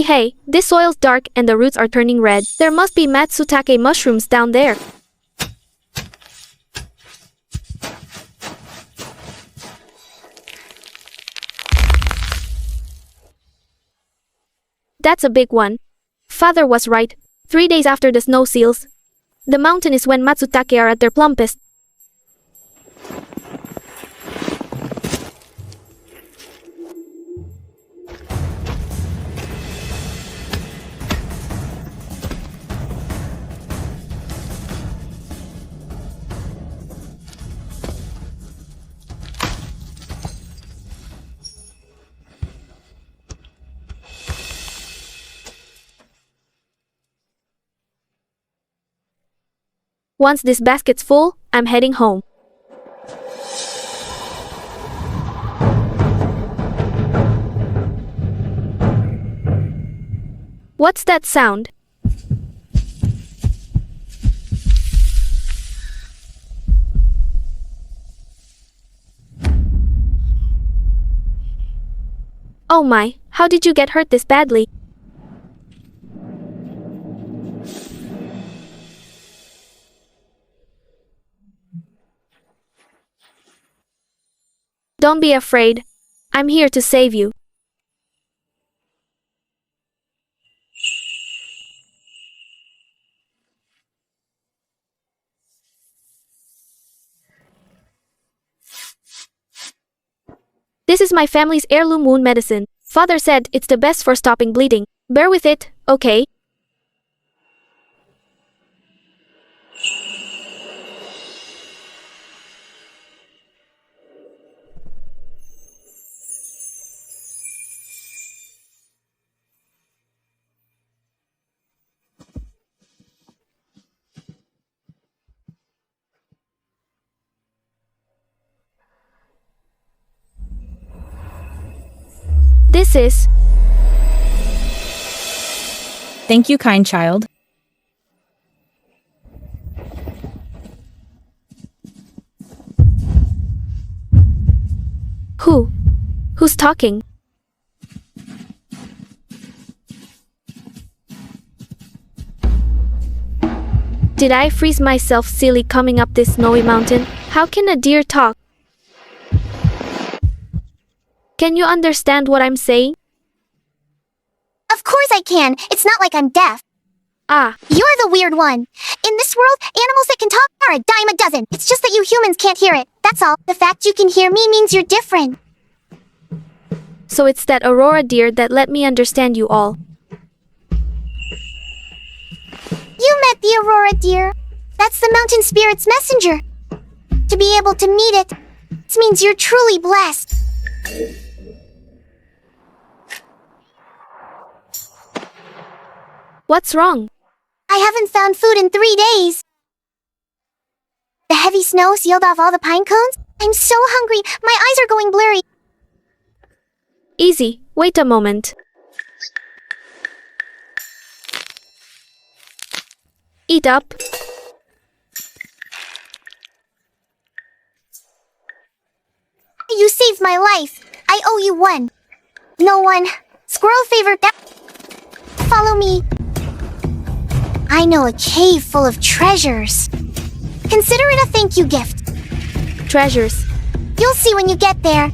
Hey, this soil's dark and the roots are turning red. There must be matsutake mushrooms down there. That's a big one. Father was right. 3 days after the snow seals. The mountain is when matsutake are at their plumpest. Once this basket's full, I'm heading home. What's that sound? Oh my, how did you get hurt this badly? Don't be afraid. I'm here to save you. This is my family's heirloom wound medicine. Father said it's the best for stopping bleeding. Bear with it, okay? This is... Thank you, kind child. Who's talking? Did I freeze myself silly coming up this snowy mountain? How can a deer talk? Can you understand what I'm saying? Of course I can. It's not like I'm deaf. Ah, You're the weird one. In this world, animals that can talk are a dime a dozen. It's just that you humans can't hear it. That's all. The fact you can hear me means you're different. so it's that Aurora deer that let me understand you all. You met the Aurora deer. That's the mountain spirit's messenger. To be able to meet it means you're truly blessed. What's wrong? I haven't found food in 3 days. The heavy snow sealed off all the pine cones. I'm so hungry. My eyes are going blurry. Easy, wait a moment. Eat up. You saved my life. I owe you one. No one. Squirrel favored that. Follow me. I know a cave full of treasures. Consider it a thank you gift. Treasures. You'll see when you get there.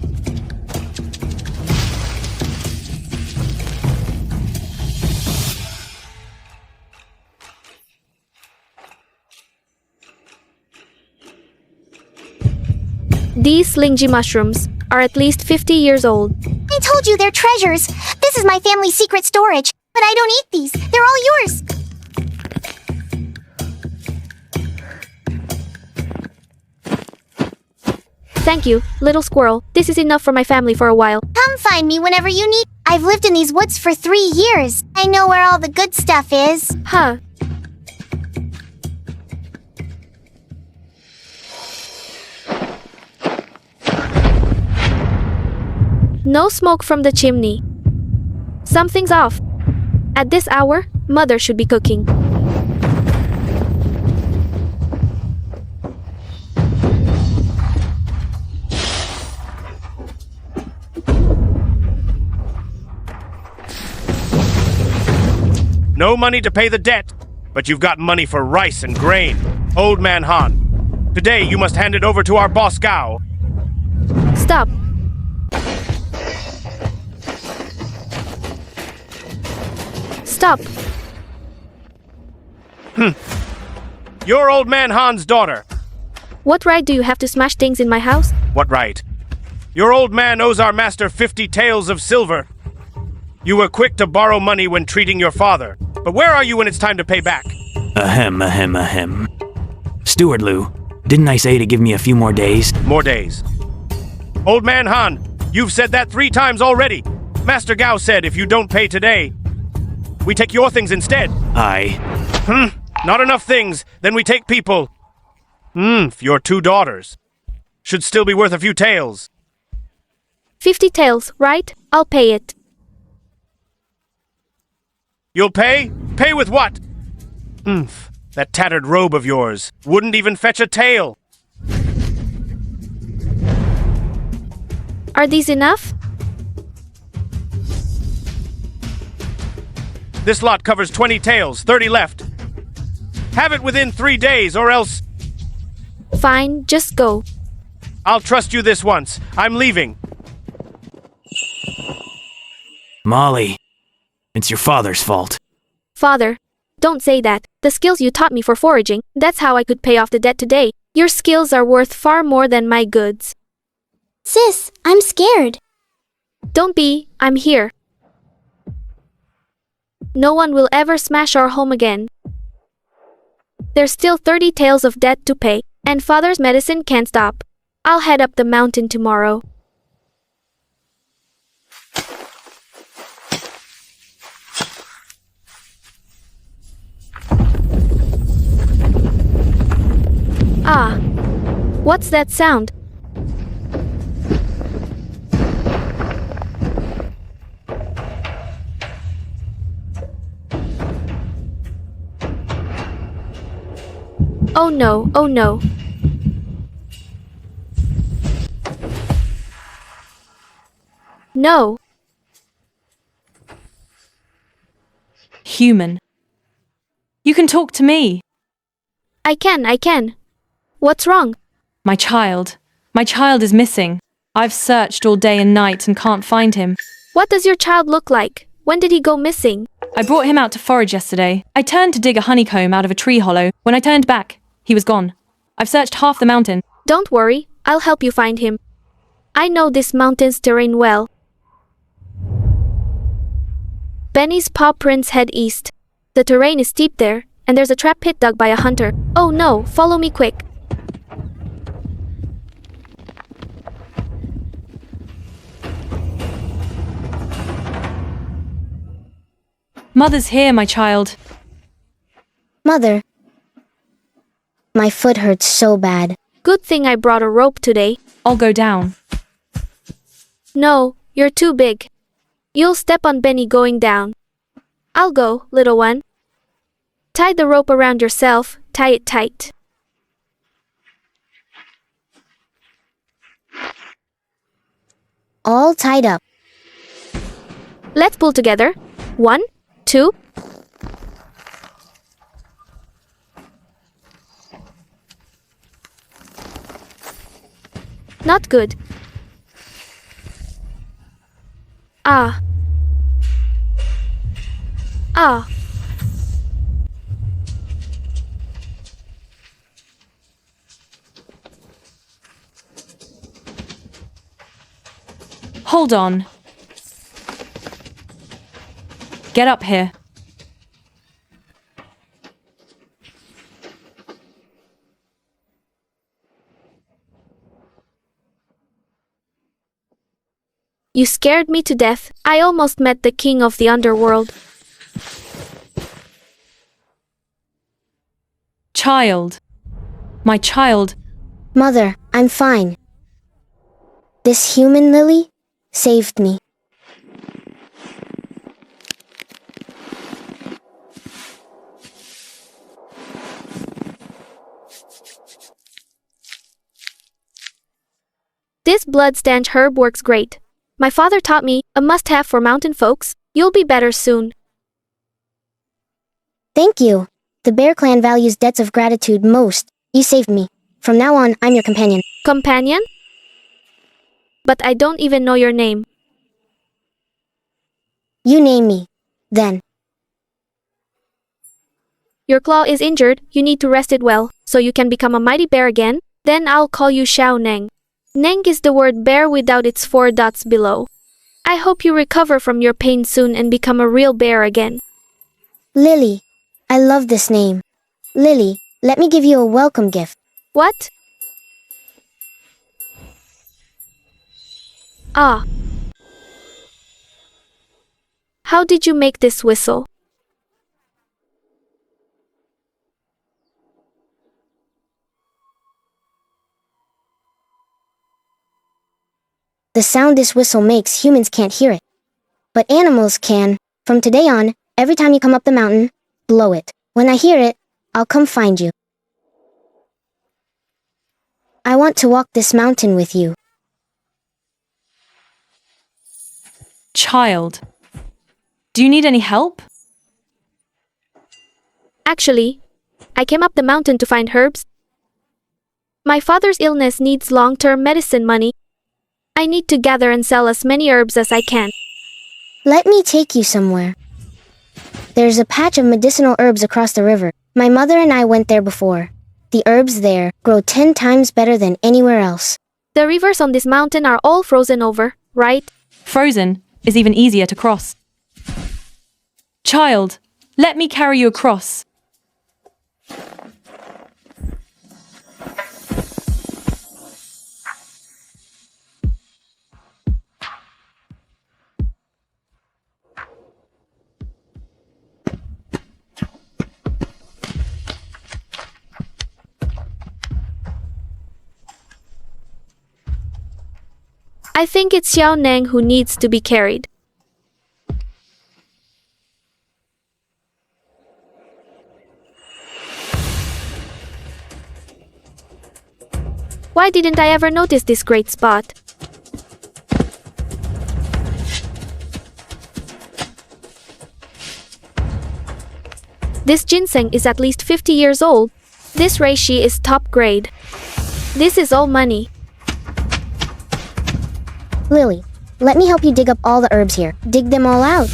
These slingy mushrooms are at least 50 years old. I told you they're treasures. This is my family's secret storage. But I don't eat these. They're all yours. Thank you, little squirrel. This is enough for my family for a while. Come find me whenever you need. I've lived in these woods for 3 years. I know where all the good stuff is. Huh. No smoke from the chimney. Something's off. At this hour, Mother should be cooking. No money to pay the debt, but you've got money for rice and grain. Old Man Han, today you must hand it over to our boss Gao. Stop. Stop. You're Old Man Han's daughter. What right do you have to smash things in my house? What right? Your old man owes our master 50 taels of silver. You were quick to borrow money when treating your father, but where are you when it's time to pay back? Ahem. Steward Liu, didn't I say to give me a few more days? More days. Old Man Han, you've said that 3 times already. Master Gao said if you don't pay today, we take your things instead. Not enough things, then we take people. Your 2 daughters. Should still be worth a few taels. 50 taels, right? I'll pay it. You'll pay? Pay with what? That tattered robe of yours wouldn't even fetch a tael. Are these enough? This lot covers 20 taels, 30 left. Have it within 3 days, or else... Fine, just go. I'll trust you this once. I'm leaving. Molly, it's your father's fault. Father, don't say that. The skills you taught me for foraging, that's how I could pay off the debt today. Your skills are worth far more than my goods. Sis, I'm scared. Don't be, I'm here. No one will ever smash our home again. There's still 30 taels of debt to pay, and father's medicine can't stop. I'll head up the mountain tomorrow. Ah, what's that sound? Oh no, oh no. No. Human. You can talk to me. I can. What's wrong? My child. My child is missing. I've searched all day and night and can't find him. What does your child look like? When did he go missing? I brought him out to forage yesterday. I turned to dig a honeycomb out of a tree hollow. When I turned back, he was gone. I've searched half the mountain. Don't worry, I'll help you find him. I know this mountain's terrain well. Benny's paw prints head east. The terrain is steep there, and there's a trap pit dug by a hunter. Oh no, follow me quick. Mother's here, my child. Mother, my foot hurts so bad. Good thing I brought a rope today. I'll go down. No, you're too big. You'll step on Benny going down. I'll go, little one. Tie the rope around yourself, tie it tight. All tied up. Let's pull together. 1, 2. Not good. Ah. Ah. Hold on. Get up here. You scared me to death. I almost met the king of the underworld. Child. My child. Mother, I'm fine. This human lily saved me. This blood stanch herb works great. My father taught me, a must-have for mountain folks. You'll be better soon. Thank you. The Bear Clan values debts of gratitude most. You saved me. From now on, I'm your companion. Companion? But I don't even know your name. You name me. Then. Your claw is injured, you need to rest it well, so you can become a mighty bear again. Then I'll call you Xiao Neng. Neng is the word bear without its 4 dots below. I hope you recover from your pain soon and become a real bear again. Lily. I love this name. Lily, let me give you a welcome gift. What? Ah. How did you make this whistle? The sound this whistle makes, humans can't hear it. But animals can. From today on, every time you come up the mountain, blow it. When I hear it, I'll come find you. I want to walk this mountain with you. Child. Do you need any help? Actually, I came up the mountain to find herbs. My father's illness needs long-term medicine money. I need to gather and sell as many herbs as I can. Let me take you somewhere. There's a patch of medicinal herbs across the river. My mother and I went there before. The herbs there grow 10 times better than anywhere else. The rivers on this mountain are all frozen over, right? Frozen is even easier to cross. Child, let me carry you across. I think it's Xiao Neng who needs to be carried. Why didn't I ever notice this great spot? This ginseng is at least 50 years old. This reishi is top grade. This is all money. Lily, let me help you dig up all the herbs here. Dig them all out.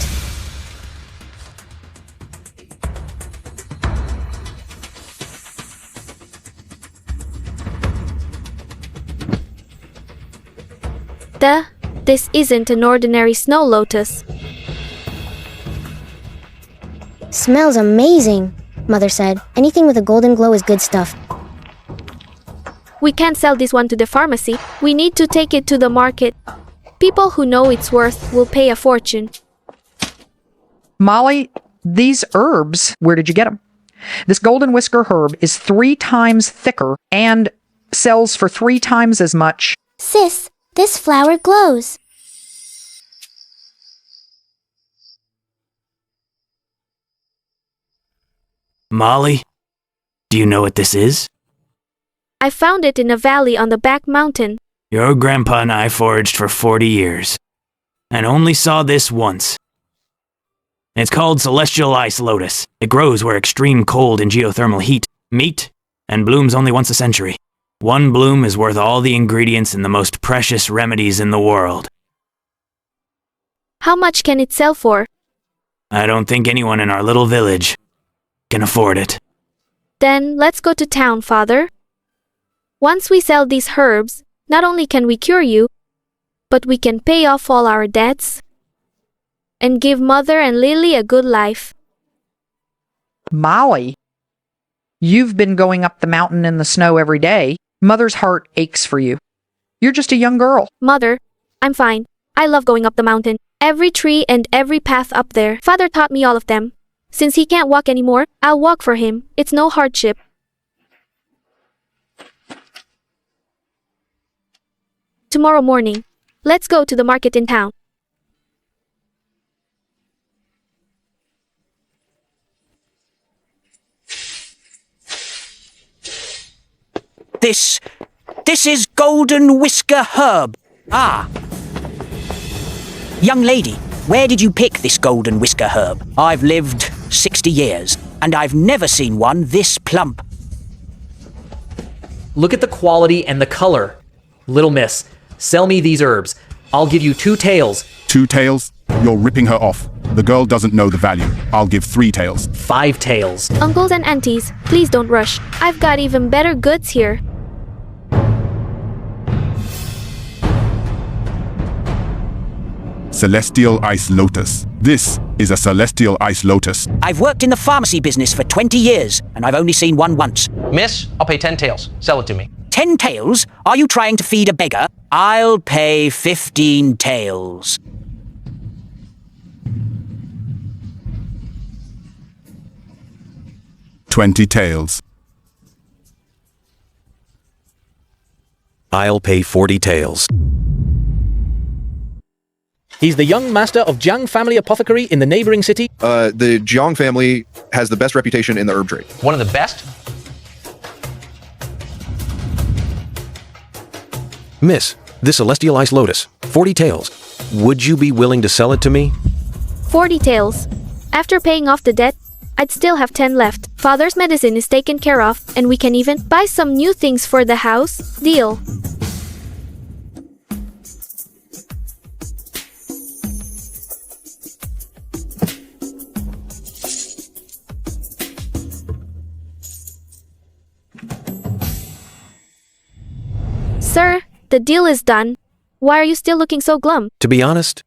This isn't an ordinary snow lotus. Smells amazing, Mother said. Anything with a golden glow is good stuff. We can't sell this one to the pharmacy. We need to take it to the market. People who know its worth will pay a fortune. Molly, these herbs, where did you get them? This golden whisker herb is 3 times thicker and sells for 3 times as much. Sis, this flower glows. Molly, do you know what this is? I found it in a valley on the back mountain. Your grandpa and I foraged for 40 years, and only saw this once. It's called Celestial Ice Lotus. It grows where extreme cold and geothermal heat meet, and blooms only once a century. One bloom is worth all the ingredients in the most precious remedies in the world. How much can it sell for? I don't think anyone in our little village can afford it. Then let's go to town, Father. Once we sell these herbs, not only can we cure you, but we can pay off all our debts and give Mother and Lily a good life. Molly, you've been going up the mountain in the snow every day. Mother's heart aches for you. You're just a young girl. Mother, I'm fine. I love going up the mountain. Every tree and every path up there. Father taught me all of them. Since he can't walk anymore, I'll walk for him. It's no hardship. Tomorrow morning, let's go to the market in town. This is golden whisker herb. Ah. Young lady, where did you pick this golden whisker herb? I've lived 60 years. and I've never seen one this plump. Look at the quality and the color. Little miss, sell me these herbs. I'll give you 2 taels. 2 taels? You're ripping her off. The girl doesn't know the value. I'll give 3 taels. 5 taels. Uncles and aunties, please don't rush. I've got even better goods here. Celestial Ice Lotus. This is a Celestial Ice Lotus. I've worked in the pharmacy business for 20 years, and I've only seen one once. Miss, I'll pay 10 taels. Sell it to me. 10 taels? Are you trying to feed a beggar? I'll pay 15 taels. $20 taels. I'll pay 40 taels. He's the young master of Jiang family apothecary in the neighboring city. The Jiang family has the best reputation in the herb trade. One of the best? Miss, this Celestial Ice Lotus, 40 taels. Would you be willing to sell it to me? 40 taels. After paying off the debt, I'd still have 10 left. Father's medicine is taken care of, and we can even buy some new things for the house. Deal. Sir, the deal is done. Why are you still looking so glum? To be honest,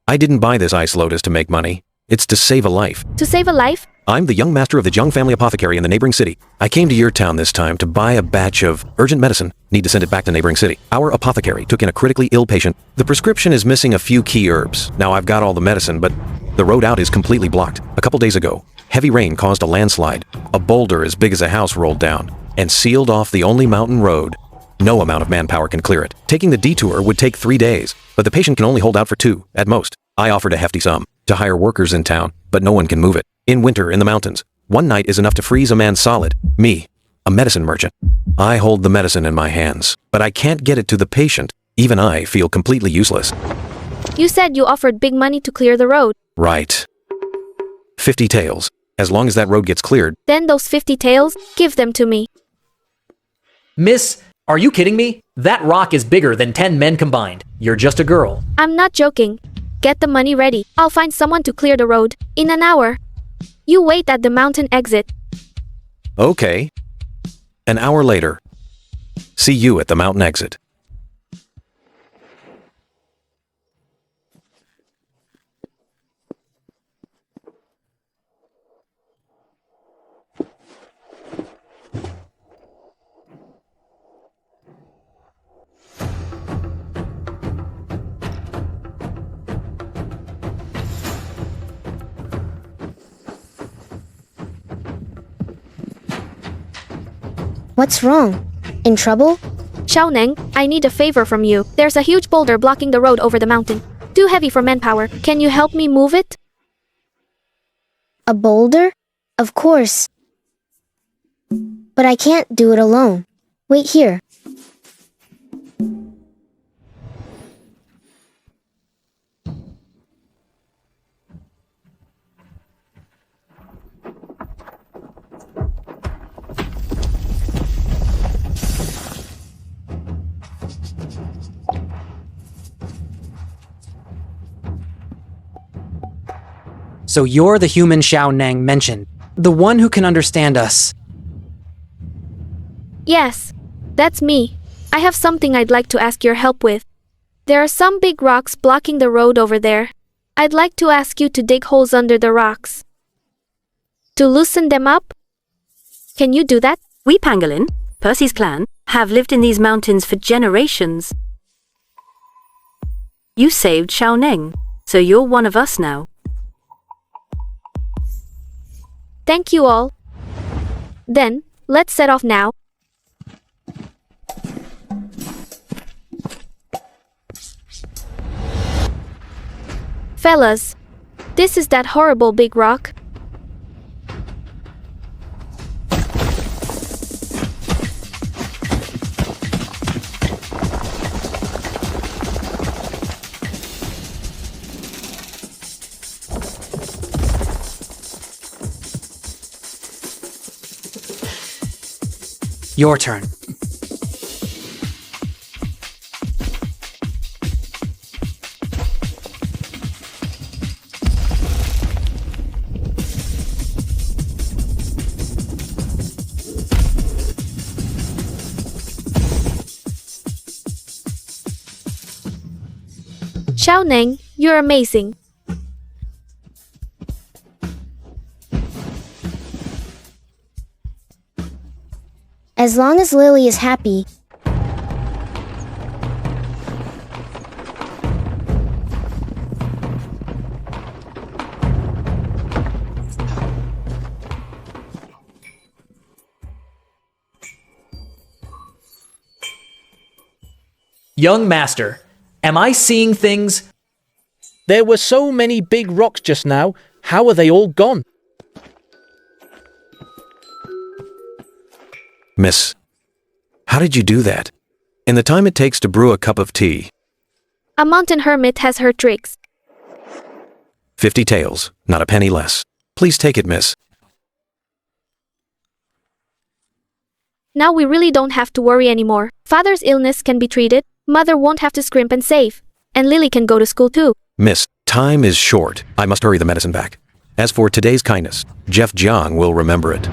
I didn't buy this Ice Lotus to make money. It's to save a life. To save a life? I'm the young master of the Jiang family apothecary in the neighboring city. I came to your town this time to buy a batch of urgent medicine. Need to send it back to neighboring city. Our apothecary took in a critically ill patient. The prescription is missing a few key herbs. Now I've got all the medicine, but the road out is completely blocked. A couple days ago, heavy rain caused a landslide. A boulder as big as a house rolled down and sealed off the only mountain road. No amount of manpower can clear it. Taking the detour would take 3 days, but the patient can only hold out for 2, at most. I offered a hefty sum to hire workers in town, but no one can move it. In winter, in the mountains, 1 night is enough to freeze a man solid. Me, a medicine merchant. I hold the medicine in my hands, but I can't get it to the patient. Even I feel completely useless. You said you offered big money to clear the road. Right. 50 taels. As long as that road gets cleared. Then those 50 taels, give them to me. Miss, are you kidding me? That rock is bigger than 10 men combined. You're just a girl. I'm not joking. Get the money ready. I'll find someone to clear the road. In an hour. You wait at the mountain exit. Okay. An hour later. See you at the mountain exit. What's wrong? In trouble? Xiaoneng, I need a favor from you. There's a huge boulder blocking the road over the mountain. Too heavy for manpower. Can you help me move it? A boulder? Of course. But I can't do it alone. Wait here. So you're the human Xiaoneng mentioned, the one who can understand us. Yes, that's me. I have something I'd like to ask your help with. There are some big rocks blocking the road over there. I'd like to ask you to dig holes under the rocks. To loosen them up? Can you do that? We Pangolin, Percy's clan, have lived in these mountains for generations. You saved Xiaoneng, so you're one of us now. Thank you all. Then, let's set off now. Fellas, this is that horrible big rock. Your turn. Xiao Neng, you're amazing. As long as Lily is happy. Young master, am I seeing things? There were so many big rocks just now. How are they all gone? Miss, how did you do that? In the time it takes to brew a cup of tea, A mountain hermit has her tricks. 50 taels, not a penny less. Please take it, miss. Now we really don't have to worry anymore. Father's illness can be treated, mother won't have to scrimp and save, and Lily can go to school too. Miss, time is short. I must hurry the medicine back. As for today's kindness, Jeff Jiang will remember it.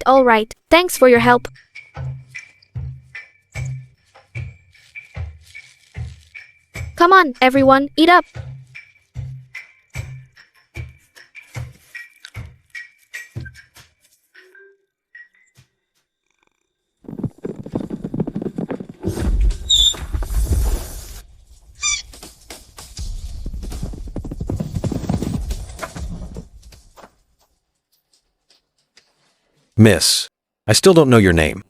All right. Thanks for your help. Come on, everyone, eat up. Miss, I still don't know your name.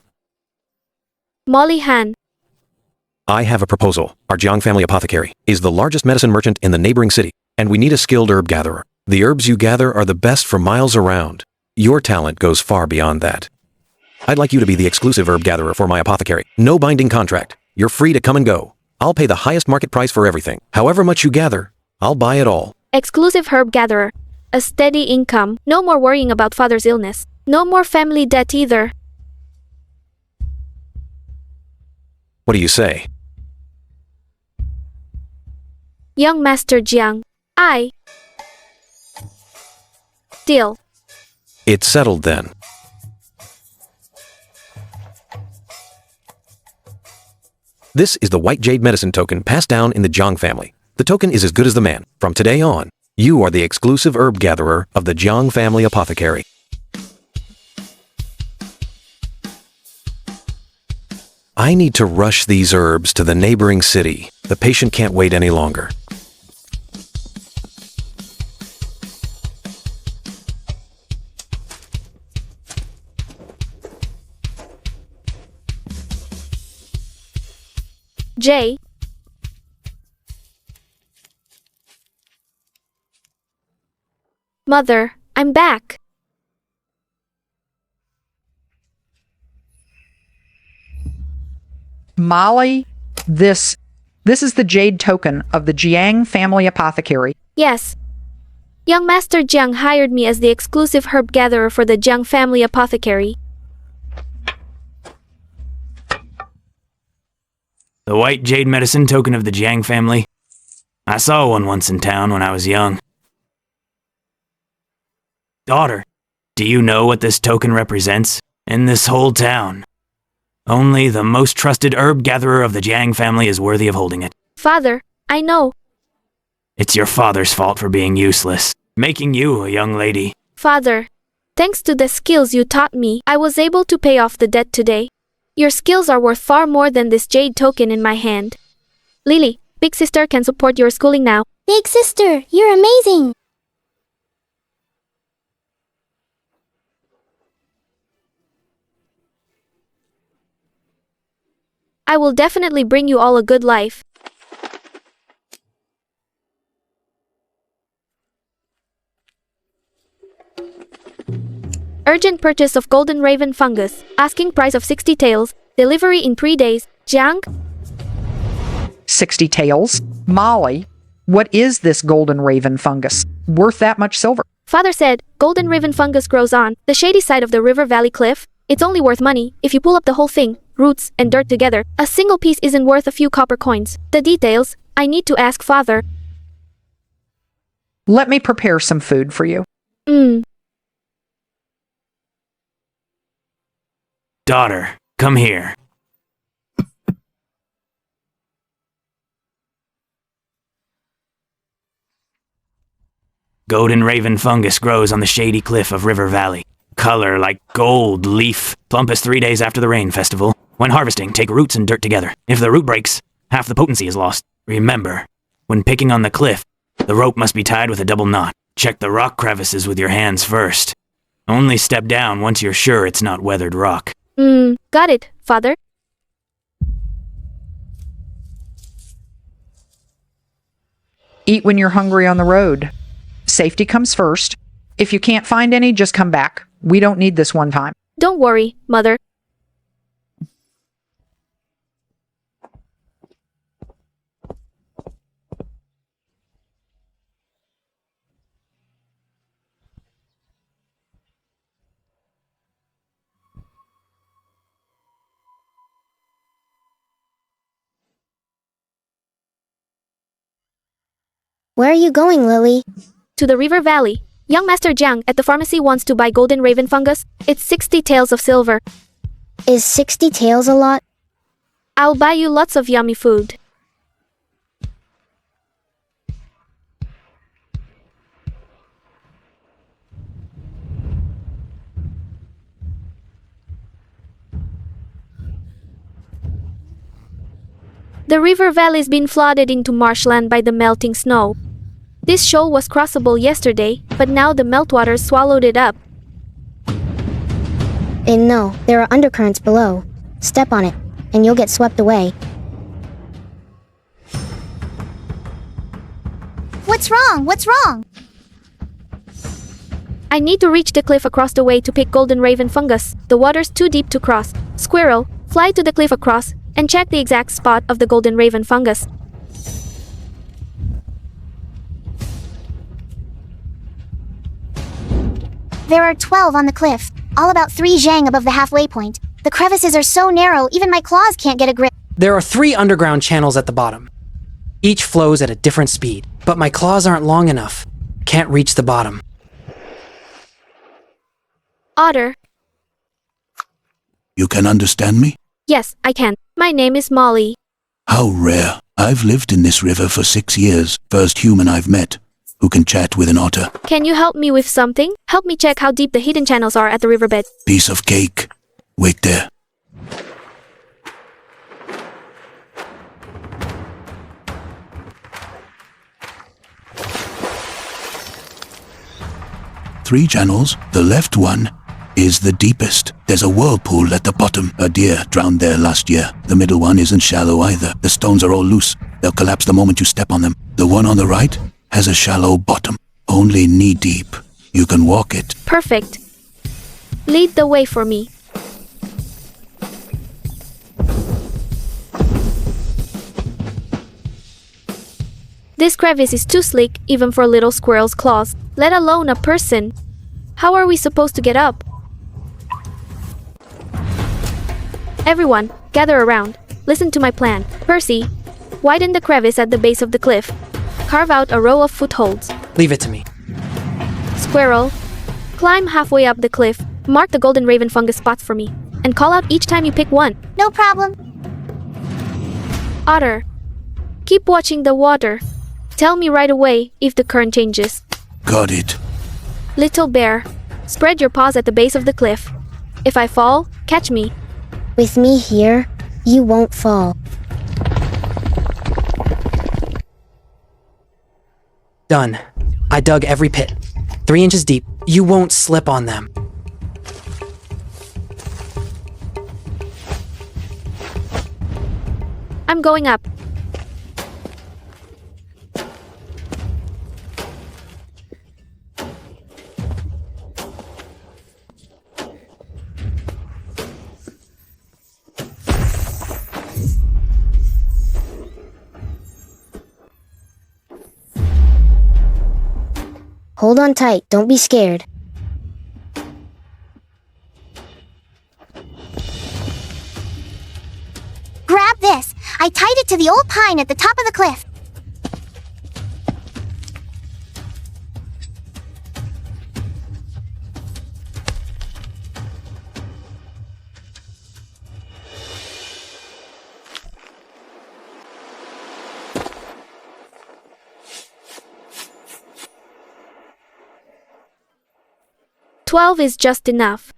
Molly Han. I have a proposal. Our Jiang family apothecary is the largest medicine merchant in the neighboring city, and we need a skilled herb gatherer. The herbs you gather are the best for miles around. Your talent goes far beyond that. I'd like you to be the exclusive herb gatherer for my apothecary. No binding contract. You're free to come and go. I'll pay the highest market price for everything. However much you gather, I'll buy it all. Exclusive herb gatherer. A steady income. No more worrying about father's illness. No more family debt either. What do you say? Young Master Jiang. Deal. It's settled then. This is the white jade medicine token passed down in the Jiang family. The token is as good as the man. From today on, you are the exclusive herb gatherer of the Jiang family apothecary. I need to rush these herbs to the neighboring city. The patient can't wait any longer. Jay. Mother, I'm back. Molly, this is the jade token of the Jiang family apothecary. Yes. Young Master Jiang hired me as the exclusive herb gatherer for the Jiang family apothecary. The white jade medicine token of the Jiang family? I saw one once in town when I was young. Daughter, do you know what this token represents? In this whole town, only the most trusted herb gatherer of the Jiang family is worthy of holding it. Father, I know. It's your father's fault for being useless, making you a young lady. Father, thanks to the skills you taught me, I was able to pay off the debt today. Your skills are worth far more than this jade token in my hand. Lily, big sister can support your schooling now. Big sister, you're amazing! I will definitely bring you all a good life. Urgent purchase of golden raven fungus. Asking price of 60 taels. Delivery in 3 days. Jiang? 60 taels. Molly, what is this golden raven fungus? Worth that much silver? Father said, golden raven fungus grows on the shady side of the river valley cliff. It's only worth money if you pull up the whole thing, roots and dirt together. A single piece isn't worth a few copper coins. The details, I need to ask Father. Let me prepare some food for you. Daughter, come here. Golden raven fungus grows on the shady cliff of River Valley. Color like gold leaf. Plump as 3 days after the rain festival. When harvesting, take roots and dirt together. If the root breaks, half the potency is lost. Remember, when picking on the cliff, the rope must be tied with a double knot. Check the rock crevices with your hands first. Only step down once you're sure it's not weathered rock. Got it, Father. Eat when you're hungry on the road. Safety comes first. If you can't find any, just come back. We don't need this one time. Don't worry, Mother. Where are you going, Lily? To the river valley. Young Master Jiang at the pharmacy wants to buy golden raven fungus. It's 60 taels of silver. Is 60 taels a lot? I'll buy you lots of yummy food. The river valley's been flooded into marshland by the melting snow. This shoal was crossable yesterday, but now the meltwaters swallowed it up. And no, there are undercurrents below. Step on it, and you'll get swept away. What's wrong? What's wrong? I need to reach the cliff across the way to pick golden raven fungus. The water's too deep to cross. Squirrel, fly to the cliff across, and check the exact spot of the golden raven fungus. There are 12 on the cliff, all about 3 zhang above the halfway point. The crevices are so narrow, even my claws can't get a grip. There are 3 underground channels at the bottom. Each flows at a different speed, but my claws aren't long enough. Can't reach the bottom. Otter. You can understand me? Yes, I can. My name is Molly. How rare. I've lived in this river for 6 years. First human I've met who can chat with an otter. Can you help me with something? Help me check how deep the hidden channels are at the riverbed. Piece of cake. Wait there. Three channels. The left one is the deepest. There's a whirlpool at the bottom. A deer drowned there last year. The middle one isn't shallow either. The stones are all loose. They'll collapse the moment you step on them. The one on the right has a shallow bottom. Only knee-deep. You can walk it. Perfect. Lead the way for me. This crevice is too slick even for a little squirrel's claws, let alone a person. How are we supposed to get up? Everyone, gather around. Listen to my plan. Percy, widen the crevice at the base of the cliff. Carve out a row of footholds. Leave it to me. Squirrel, climb halfway up the cliff. Mark the golden raven fungus spots for me, and call out each time you pick one. No problem. Otter, keep watching the water. Tell me right away if the current changes. Got it. Little bear, spread your paws at the base of the cliff. If I fall, catch me. With me here, you won't fall. Done. I dug every pit. 3 inches deep. You won't slip on them. I'm going up. Hold on tight, don't be scared. Grab this! I tied it to the old pine at the top of the cliff. $12 is just enough.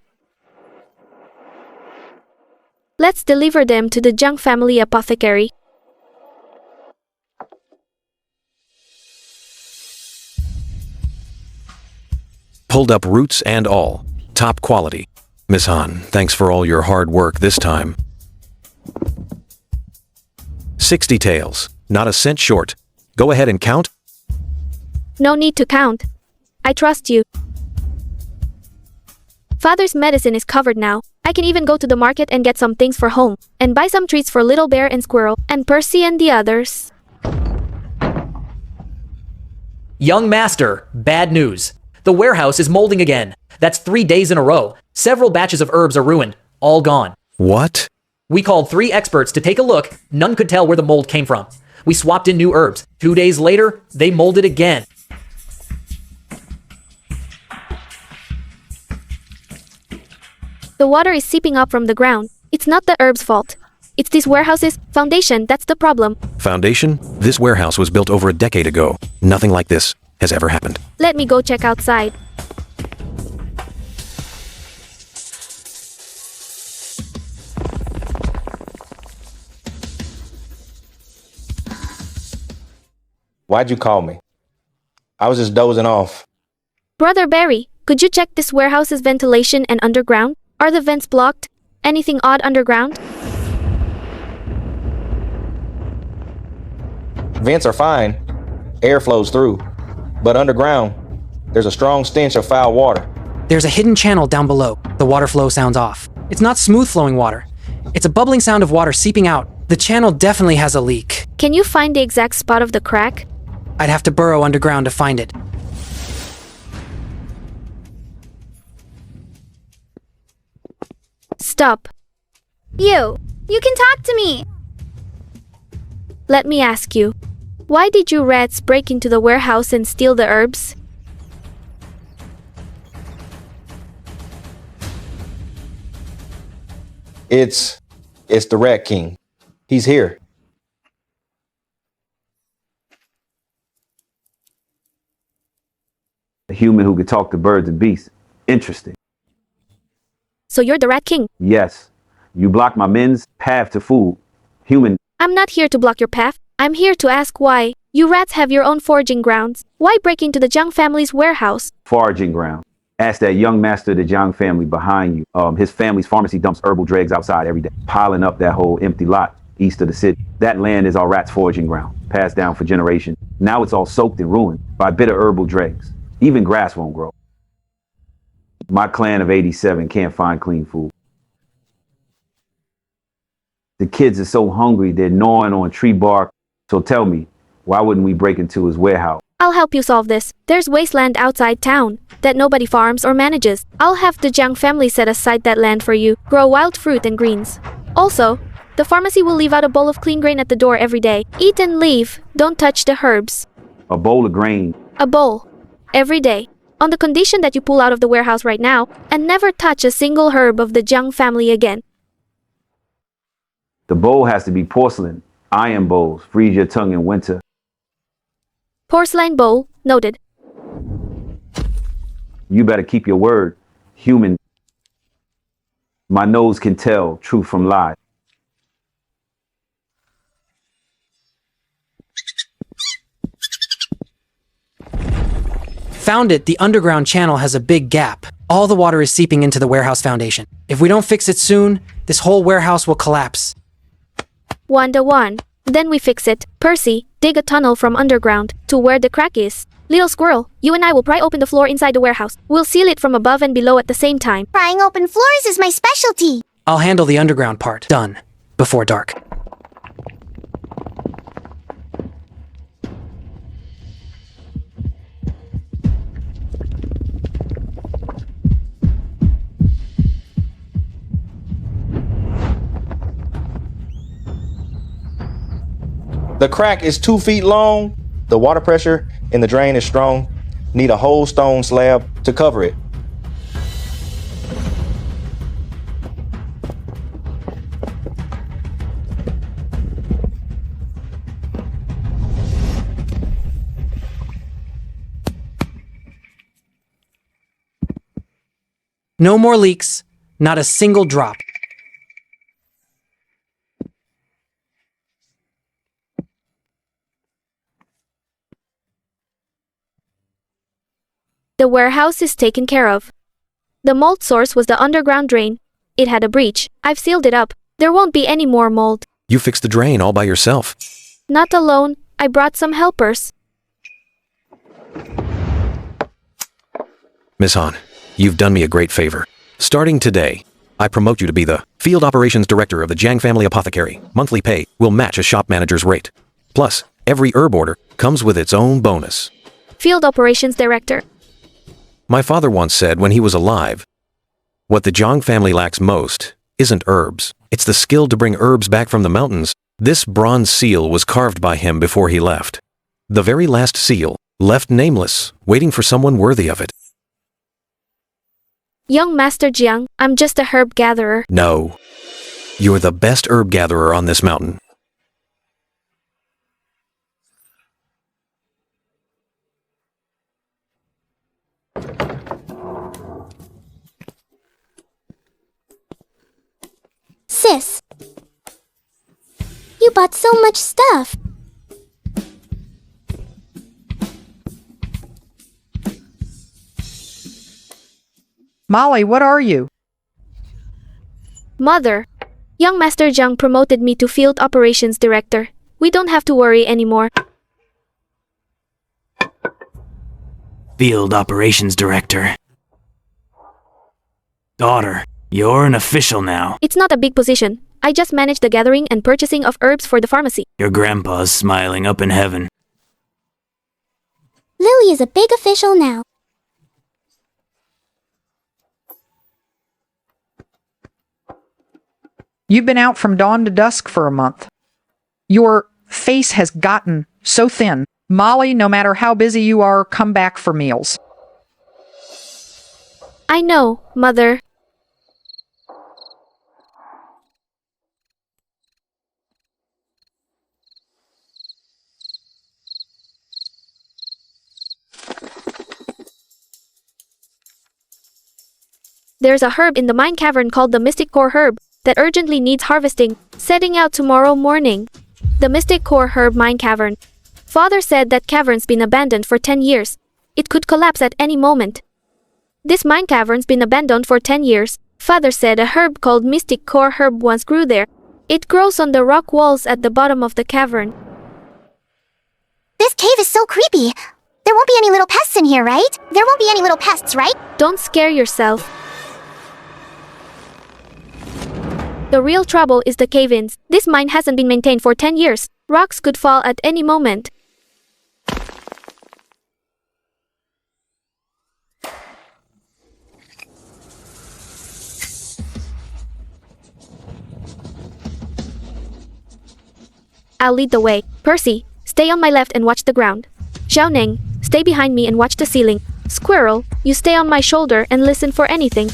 Let's deliver them to the Jung family apothecary. Pulled up roots and all. Top quality. Miss Han, thanks for all your hard work this time. 60 taels. Not a cent short. Go ahead and count. No need to count. I trust you. Father's medicine is covered now. I can even go to the market and get some things for home, and buy some treats for Little Bear and Squirrel, and Percy and the others. Young master, bad news. The warehouse is molding again. That's 3 days in a row. Several batches of herbs are ruined. All gone. What? We called 3 experts to take a look. None could tell where the mold came from. We swapped in new herbs. 2 days later, they molded again. The water is seeping up from the ground. It's not the herb's fault. It's this warehouse's foundation that's the problem. Foundation? This warehouse was built over a decade ago. Nothing like this has ever happened. Let me go check outside. Why'd you call me? I was just dozing off. Brother Barry, could you check this warehouse's ventilation and underground? Are the vents blocked? Anything odd underground? Vents are fine. Air flows through. But underground, there's a strong stench of foul water. There's a hidden channel down below. The water flow sounds off. It's not smooth flowing water. It's a bubbling sound of water seeping out. The channel definitely has a leak. Can you find the exact spot of the crack? I'd have to burrow underground to find it. Stop. You can talk to me. Let me ask you. Why did you rats break into the warehouse and steal the herbs? It's the Rat King. He's here. A human who could talk to birds and beasts. Interesting. So you're the Rat King? Yes. You blocked my men's path to food. Human. I'm not here to block your path. I'm here to ask why. You rats have your own foraging grounds. Why break into the Jung family's warehouse? Foraging ground. Ask that young master of the Jung family behind you. His family's pharmacy dumps herbal dregs outside every day, piling up that whole empty lot east of the city. That land is our rats' foraging ground, passed down for generations. Now it's all soaked and ruined by bitter herbal dregs. Even grass won't grow. My clan of 87 can't find clean food. The kids are so hungry, they're gnawing on tree bark. So tell me, why wouldn't we break into his warehouse? I'll help you solve this. There's wasteland outside town that nobody farms or manages. I'll have the Jung family set aside that land for you. Grow wild fruit and greens. Also, the pharmacy will leave out a bowl of clean grain at the door every day. Eat and leave. Don't touch the herbs. A bowl of grain. A bowl. Every day. On the condition that you pull out of the warehouse right now and never touch a single herb of the Jung family again. The bowl has to be porcelain. Iron bowls. Freeze your tongue in winter. Porcelain bowl. Noted. You better keep your word. Human. My nose can tell truth from lie. Found it, the underground channel has a big gap. All the water is seeping into the warehouse foundation. If we don't fix it soon, this whole warehouse will collapse. 1-1. Then we fix it. Percy, dig a tunnel from underground to where the crack is. Little Squirrel, you and I will pry open the floor inside the warehouse. We'll seal it from above and below at the same time. Prying open floors is my specialty. I'll handle the underground part. Done. Before dark. The crack is 2 feet long. The water pressure in the drain is strong. Need a whole stone slab to cover it. No more leaks, not a single drop. The warehouse is taken care of. The mold source was the underground drain. It had a breach. I've sealed it up. There won't be any more mold. You fixed the drain all by yourself. Not alone. I brought some helpers. Miss Han, you've done me a great favor. Starting today, I promote you to be the Field Operations Director of the Jiang Family Apothecary. Monthly pay will match a shop manager's rate. Plus, every herb order comes with its own bonus. Field Operations Director. My father once said when he was alive, what the Jiang family lacks most isn't herbs. It's the skill to bring herbs back from the mountains. This bronze seal was carved by him before he left. The very last seal, left nameless, waiting for someone worthy of it. Young Master Jiang, I'm just a herb gatherer. No. You're the best herb gatherer on this mountain. Sis, you bought so much stuff. Molly, what are you? Mother, young Master Jiang promoted me to Field Operations Director. We don't have to worry anymore. Field Operations Director. Daughter, you're an official now. It's not a big position. I just manage the gathering and purchasing of herbs for the pharmacy. Your grandpa's smiling up in heaven. Lily is a big official now. You've been out from dawn to dusk for a month. Your face has gotten so thin. Molly, no matter how busy you are, come back for meals. I know, Mother. There's a herb in the mine cavern called the Mystic Core Herb that urgently needs harvesting, setting out tomorrow morning. The Mystic Core Herb Mine Cavern. Father said that cavern's been abandoned for 10 years. It could collapse at any moment. This mine cavern's been abandoned for 10 years. Father said a herb called Mystic Core Herb once grew there. It grows on the rock walls at the bottom of the cavern. This cave is so creepy. There won't be any little pests in here, right? There won't be any little pests, right? Don't scare yourself. The real trouble is the cave-ins. This mine hasn't been maintained for 10 years. Rocks could fall at any moment. I'll lead the way. Percy, stay on my left and watch the ground. Xiao Ning, stay behind me and watch the ceiling. Squirrel, you stay on my shoulder and listen for anything.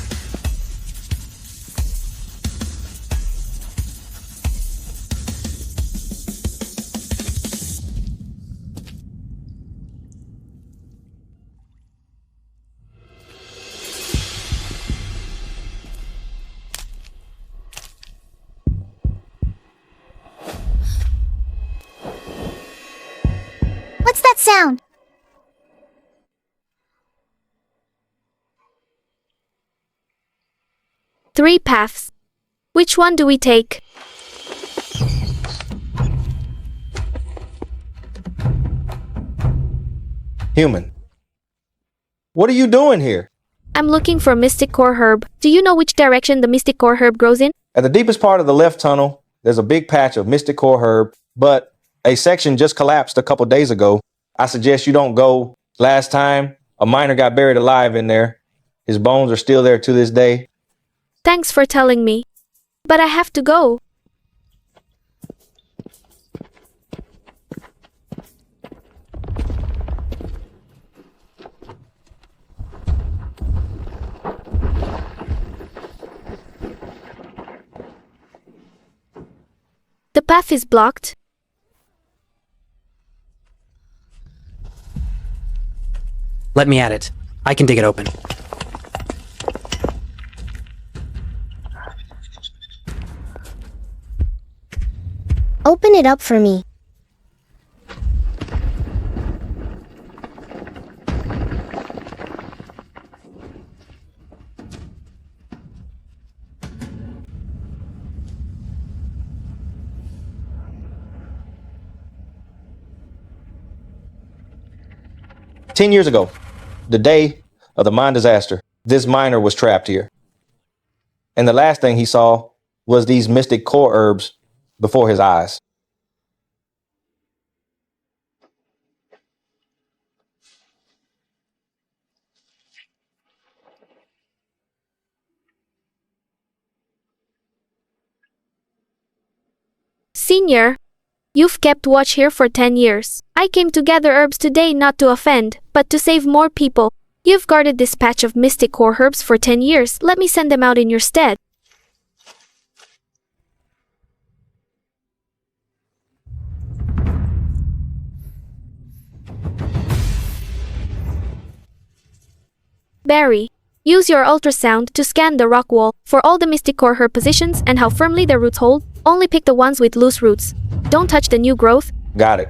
What's that sound? Three paths. Which one do we take? Human. What are you doing here? I'm looking for Mystic Core Herb. Do you know which direction the Mystic Core Herb grows in? At the deepest part of the left tunnel, there's a big patch of Mystic Core Herb, but a section just collapsed a couple days ago. I suggest you don't go. Last time, a miner got buried alive in there. His bones are still there to this day. Thanks for telling me. But I have to go. path is blocked. Let me at it. I can dig it open. Open it up for me. Ten years ago, the day of the mine disaster, this miner was trapped here. And the last thing he saw was these mystic core herbs before his eyes. Senior, you've kept watch here for 10 years. I came to gather herbs today not to offend, but to save more people. You've guarded this patch of mystic core herbs for 10 years. Let me send them out in your stead. Barry, use your ultrasound to scan the rock wall for all the mystic core herb positions and how firmly their roots hold. Only pick the ones with loose roots. Don't touch the new growth. Got it.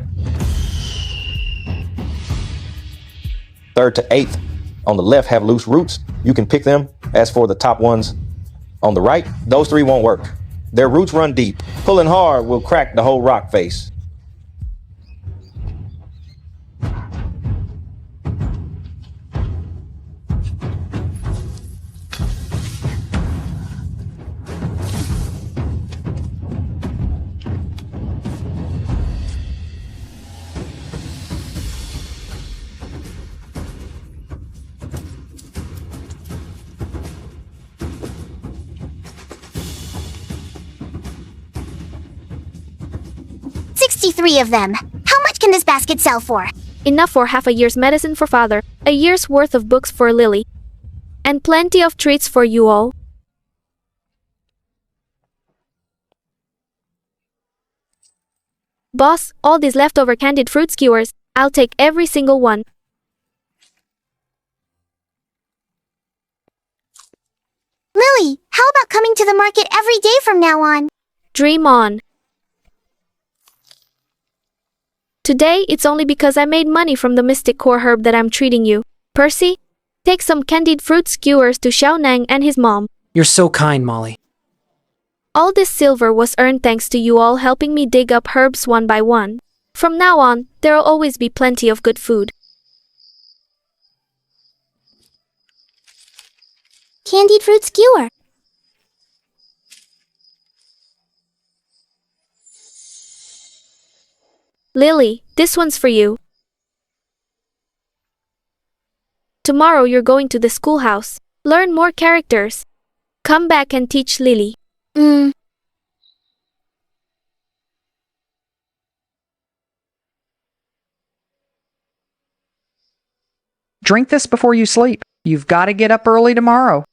3rd to 8th on the left have loose roots. You can pick them. As for the top ones on the right, those 3 won't work. Their roots run deep. Pulling hard will crack the whole rock face. Three of them. How much can this basket sell for? Enough for half a year's medicine for father, a year's worth of books for Lily, and plenty of treats for you all. Boss, all these leftover candied fruit skewers, I'll take every single one. Lily, how about coming to the market every day from now on? Dream on. Today, it's only because I made money from the mystic core herb that I'm treating you. Percy, take some candied fruit skewers to Xiao Nang and his mom. You're so kind, Molly. All this silver was earned thanks to you all helping me dig up herbs one by one. From now on, there'll always be plenty of good food. Candied fruit skewer. Lily, this one's for you. Tomorrow you're going to the schoolhouse. Learn more characters. Come back and teach Lily. Drink this before you sleep. You've got to get up early tomorrow.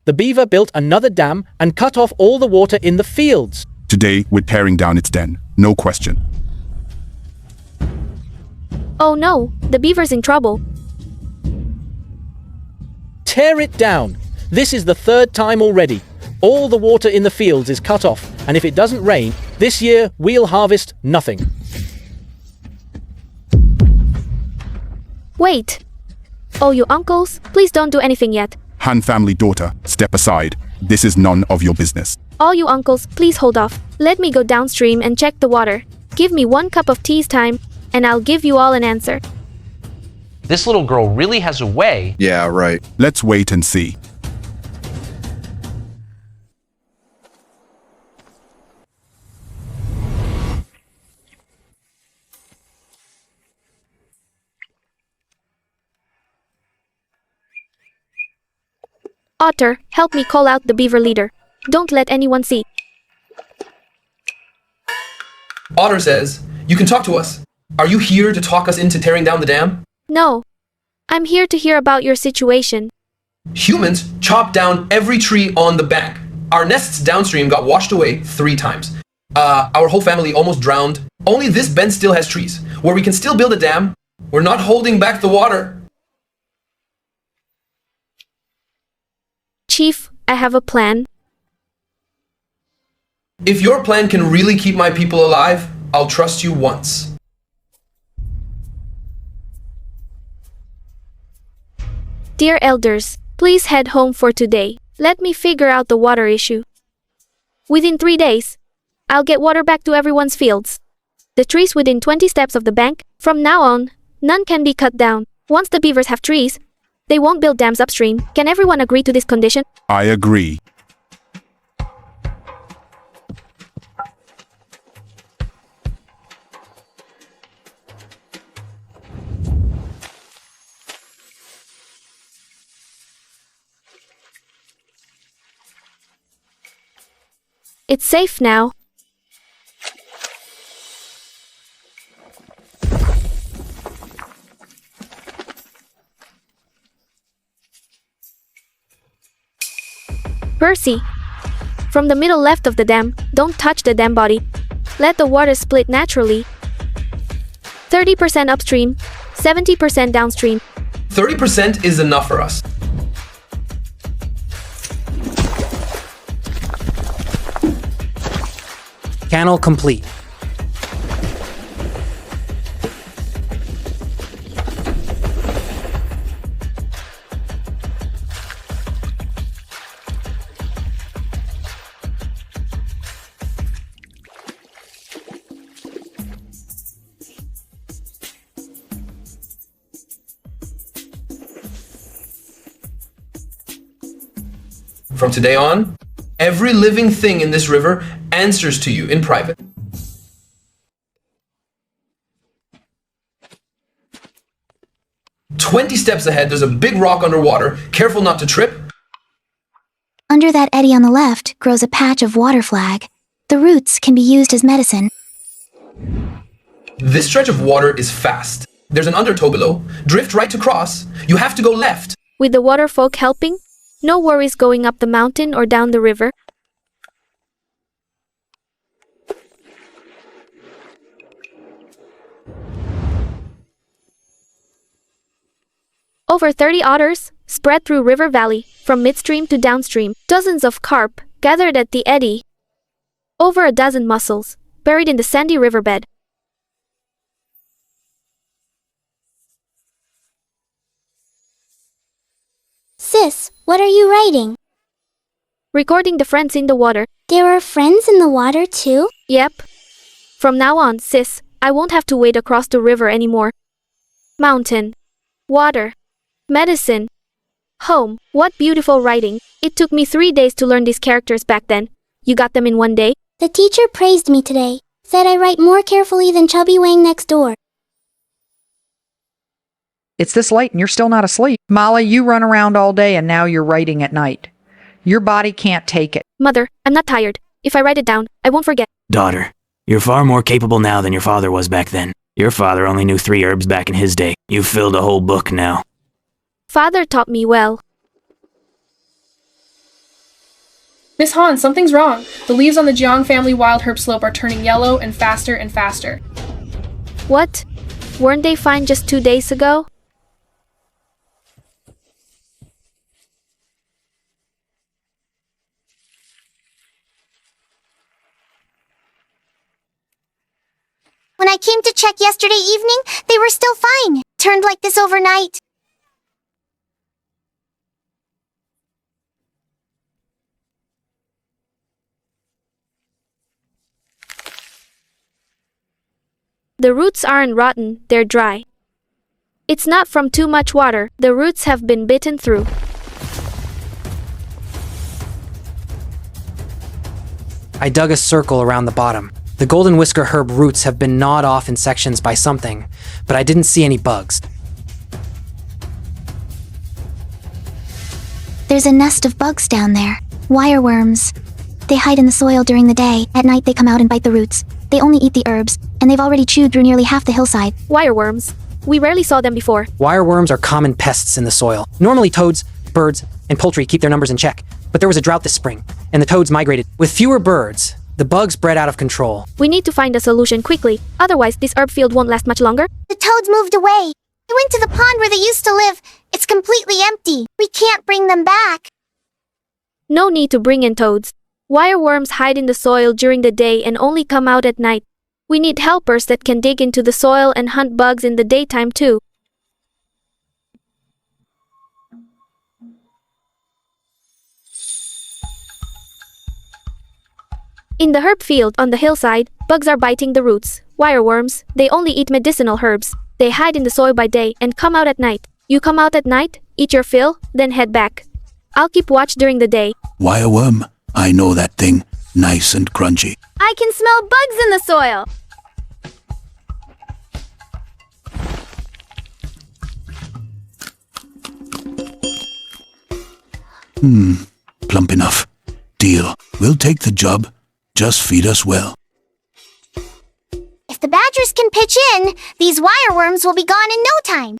The beaver built another dam and cut off all the water in the fields. Today, we're tearing down its den. No question. Oh no, the beaver's in trouble. Tear it down. This is the 3rd time already. All the water in the fields is cut off, and if it doesn't rain, this year we'll harvest nothing. Wait. Oh, you uncles, please don't do anything yet. Han family daughter, step aside. This is none of your business. All you uncles, please hold off. Let me go downstream and check the water. Give me 1 cup of tea's time, and I'll give you all an answer. This little girl really has a way. Yeah, right. Let's wait and see. Otter, help me call out the beaver leader. Don't let anyone see. Otter says, You can talk to us. Are you here to talk us into tearing down the dam? No. I'm here to hear about your situation. Humans chopped down every tree on the bank. Our nests downstream got washed away 3 times. Our whole family almost drowned. Only this bend still has trees, where we can still build a dam. We're not holding back the water. Chief, I have a plan. If your plan can really keep my people alive, I'll trust you once. Dear elders, please head home for today. Let me figure out the water issue. Within 3 days, I'll get water back to everyone's fields. The trees within 20 steps of the bank, from now on, none can be cut down. Once the beavers have trees, they won't build dams upstream. Can everyone agree to this condition? I agree. It's safe now. Percy, from the middle left of the dam, don't touch the dam body. Let the water split naturally. 30% upstream, 70% downstream. 30% is enough for us. Canal complete. From today on, every living thing in this river answers to you in private. "20 steps ahead, there's a big rock underwater. Careful not to trip." Under that eddy on the left grows a patch of water flag. The roots can be used as medicine. This stretch of water is fast. There's an undertow below. Drift right to cross. You have to go left. With the water folk helping, no worries going up the mountain or down the river. Over 30 otters, spread through river valley, from midstream to downstream. Dozens of carp, gathered at the eddy. Over a dozen mussels, buried in the sandy riverbed. Sis, what are you writing? Recording the friends in the water. There are friends in the water too? Yep. From now on, sis, I won't have to wade across the river anymore. Mountain. Water. Medicine. Home. What beautiful writing. It took me 3 days to learn these characters back then. You got them in 1 day? The teacher praised me today. Said I write more carefully than Chubby Wang next door. It's this late and you're still not asleep. Molly, you run around all day and now you're writing at night. Your body can't take it. Mother, I'm not tired. If I write it down, I won't forget. Daughter, you're far more capable now than your father was back then. Your father only knew 3 herbs back in his day. You've filled a whole book now. Father taught me well. Miss Han, something's wrong. The leaves on the Jiang family wild herb slope are turning yellow and faster and faster. What? Weren't they fine just 2 days ago? When I came to check yesterday evening, they were still fine. Turned like this overnight. The roots aren't rotten, they're dry. It's not from too much water, the roots have been bitten through. I dug a circle around the bottom. The golden whisker herb roots have been gnawed off in sections by something, but I didn't see any bugs. There's a nest of bugs down there. Wireworms. They hide in the soil during the day. At night they come out and bite the roots. They only eat the herbs. and they've already chewed through nearly half the hillside. Wireworms. We rarely saw them before. Wireworms are common pests in the soil. Normally toads, birds, and poultry keep their numbers in check, but there was a drought this spring, and the toads migrated. With fewer birds, the bugs bred out of control. We need to find a solution quickly, otherwise this herb field won't last much longer. The toads moved away. They went to the pond where they used to live. It's completely empty. We can't bring them back. No need to bring in toads. Wireworms hide in the soil during the day and only come out at night. We need helpers that can dig into the soil and hunt bugs in the daytime too. In the herb field on the hillside, bugs are biting the roots. Wireworms, they only eat medicinal herbs. They hide in the soil by day and come out at night. You come out at night, eat your fill, then head back. I'll keep watch during the day. Wireworm? I know that thing. Nice and crunchy. I can smell bugs in the soil. Plump enough. Deal. We'll take the job. Just feed us well. If the badgers can pitch in, these wireworms will be gone in no time.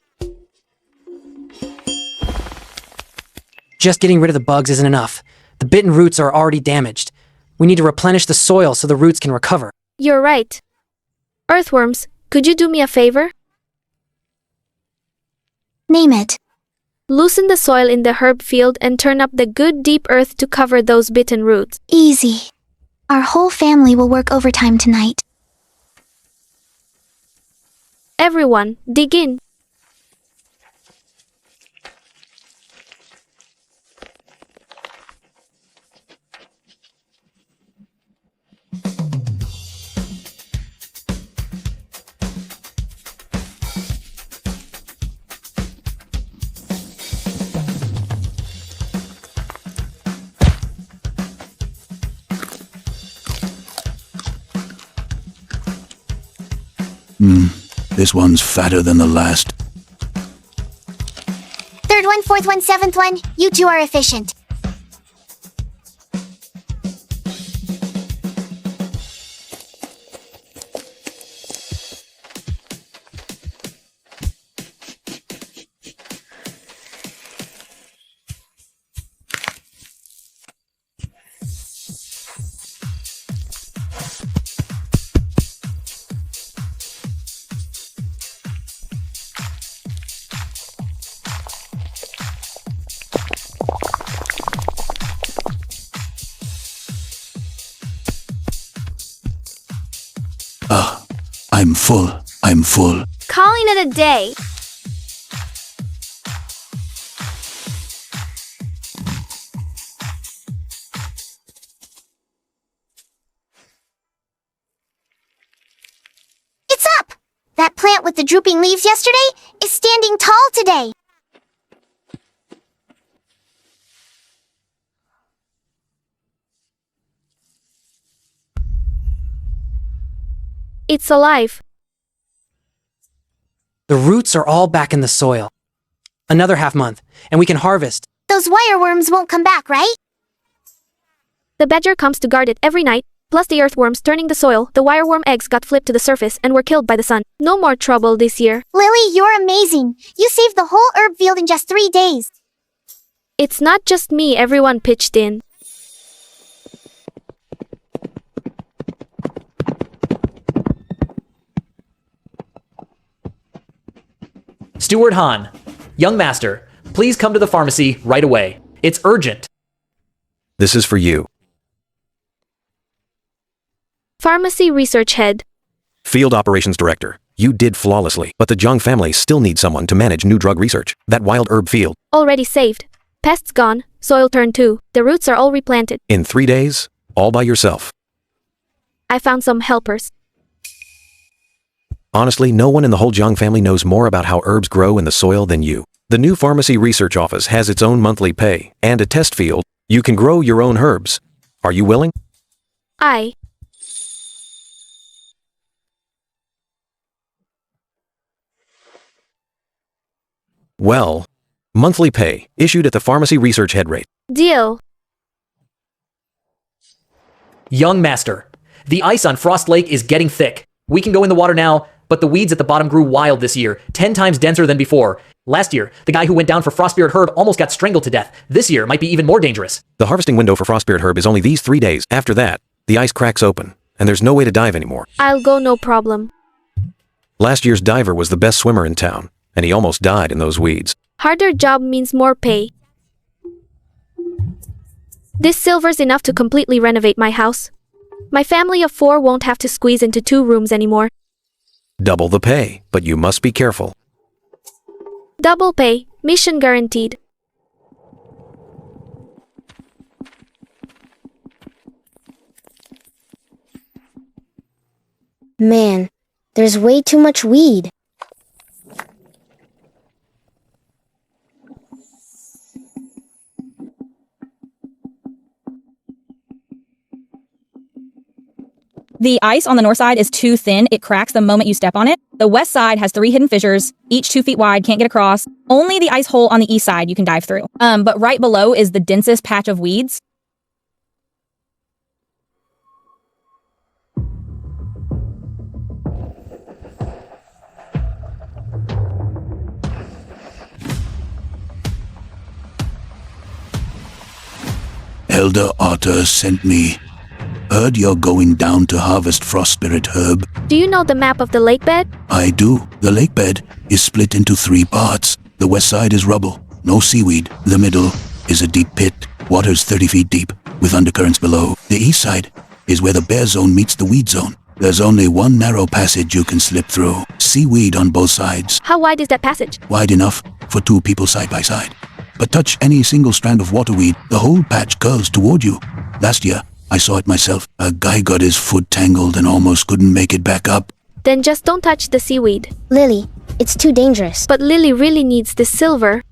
Just getting rid of the bugs isn't enough. The bitten roots are already damaged. We need to replenish the soil so the roots can recover. You're right. Earthworms, could you do me a favor? Name it. Loosen the soil in the herb field and turn up the good deep earth to cover those bitten roots. Easy. Our whole family will work overtime tonight. Everyone, dig in. This one's fatter than the last. Third one, fourth one, seventh one. You two are efficient. I'm full. Calling it a day. It's up! That plant with the drooping leaves yesterday is standing tall today. It's alive. The roots are all back in the soil. Another half month, and we can harvest. Those wireworms won't come back, right? The badger comes to guard it every night, plus the earthworms turning the soil. The wireworm eggs got flipped to the surface and were killed by the sun. No more trouble this year. Lily, you're amazing. You saved the whole herb field in just 3 days. It's not just me, everyone pitched in. Steward Han, young master, please come to the pharmacy right away. It's urgent. This is for you. Pharmacy research head. Field operations director. You did flawlessly, but the Jiang family still needs someone to manage new drug research. That wild herb field. Already saved. Pests gone, soil turned too. The roots are all replanted. In 3 days, all by yourself. I found some helpers. Honestly, no one in the whole Jiang family knows more about how herbs grow in the soil than you. The new pharmacy research office has its own monthly pay and a test field. You can grow your own herbs. Are you willing? Well, monthly pay, issued at the pharmacy research head rate. Deal. Young master, the ice on Frost Lake is getting thick. We can go in the water now, but the weeds at the bottom grew wild this year, 10 times denser than before. Last year, the guy who went down for Frostbeard Herb almost got strangled to death. This year might be even more dangerous. The harvesting window for Frostbeard Herb is only these 3 days. After that, the ice cracks open, and there's no way to dive anymore. I'll go, no problem. Last year's diver was the best swimmer in town, and he almost died in those weeds. Harder job means more pay. This silver's enough to completely renovate my house. My family of 4 won't have to squeeze into 2 rooms anymore. Double the pay, but you must be careful. Double pay, mission guaranteed. Man, there's way too much weed. The ice on the north side is too thin, it cracks the moment you step on it. The west side has 3 hidden fissures, each 2 feet wide, can't get across. Only the ice hole on the east side you can dive through. But right below is the densest patch of weeds. Elder Otter sent me. Heard you're going down to harvest Frost Spirit Herb. Do you know the map of the lake bed? I do. The lake bed is split into 3 parts. The west side is rubble, no seaweed. The middle is a deep pit, water's 30 feet deep, with undercurrents below. The east side is where the bear zone meets the weed zone. There's only one narrow passage you can slip through. Seaweed on both sides. How wide is that passage? Wide enough for 2 people side by side. But touch any single strand of waterweed, the whole patch curls toward you. Last year, I saw it myself. A guy got his foot tangled and almost couldn't make it back up. Then just don't touch the seaweed. Lily, it's too dangerous. But Lily really needs this silver.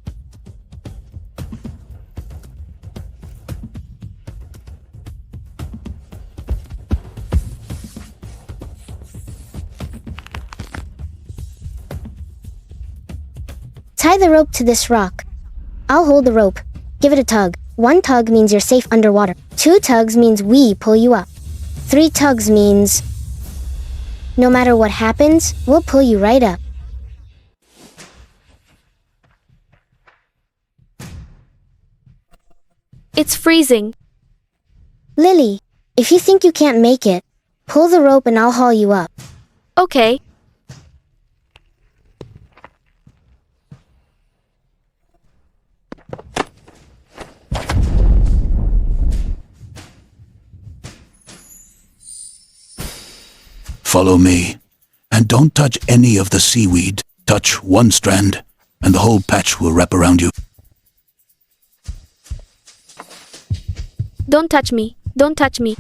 Tie the rope to this rock. I'll hold the rope. Give it a tug. 1 tug means you're safe underwater. 2 tugs means we pull you up. 3 tugs means no matter what happens, we'll pull you right up. It's freezing. Lily, if you think you can't make it, pull the rope and I'll haul you up. Okay. Follow me. And don't touch any of the seaweed. Touch 1 strand, and the whole patch will wrap around you. Don't touch me. Don't touch me.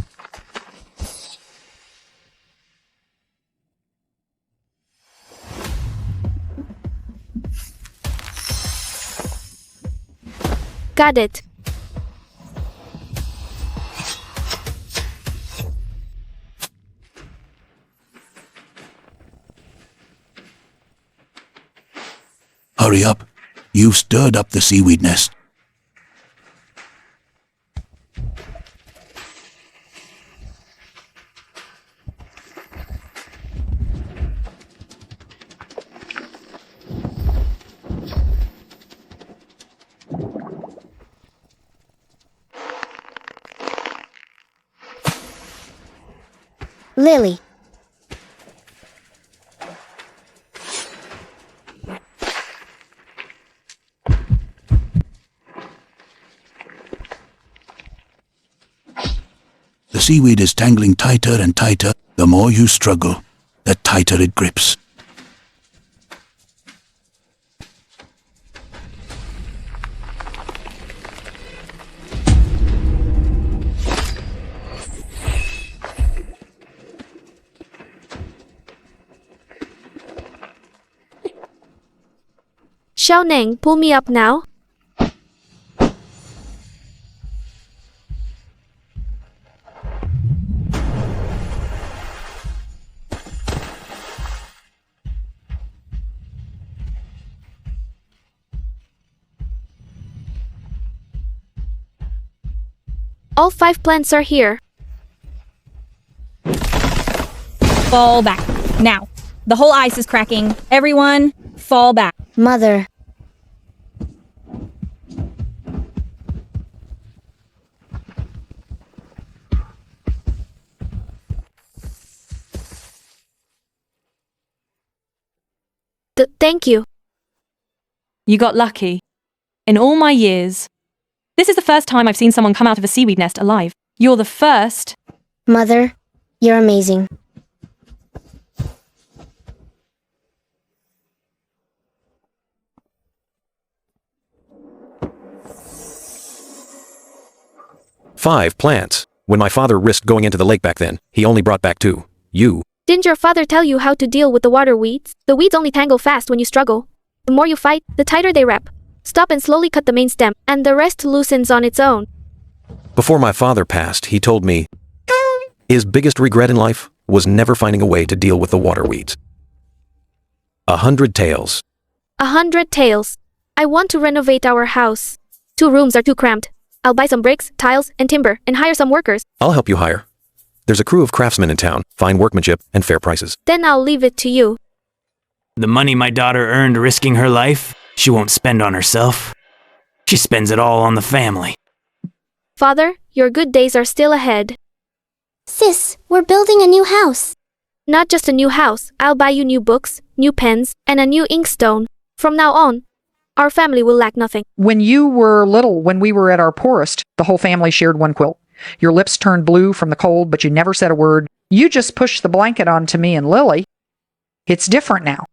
Got it. Hurry up. You've stirred up the seaweed nest. Lily. The seaweed is tangling tighter and tighter. The more you struggle, the tighter it grips. Xiaoneng, pull me up now. All 5 plants are here. Fall back. Now, the whole ice is cracking. Everyone, fall back. Mother. Thank you. You got lucky. In all my years, this is the first time I've seen someone come out of a seaweed nest alive. You're the first. Mother, you're amazing. Five plants. When my father risked going into the lake back then, he only brought back two. You. Didn't your father tell you how to deal with the water weeds? The weeds only tangle fast when you struggle. The more you fight, the tighter they wrap. Stop and slowly cut the main stem, and the rest loosens on its own. Before my father passed, he told me his biggest regret in life was never finding a way to deal with the water weeds. 100 taels. 100 taels. I want to renovate our house. 2 rooms are too cramped. I'll buy some bricks, tiles, and timber, and hire some workers. I'll help you hire. There's a crew of craftsmen in town, fine workmanship, and fair prices. Then I'll leave it to you. The money my daughter earned risking her life, she won't spend on herself. She spends it all on the family. Father, your good days are still ahead. Sis, we're building a new house. Not just a new house, I'll buy you new books, new pens, and a new inkstone. From now on, our family will lack nothing. When you were little, when we were at our poorest, the whole family shared one quilt. Your lips turned blue from the cold, but you never said a word. You just pushed the blanket onto me and Lily. It's different now.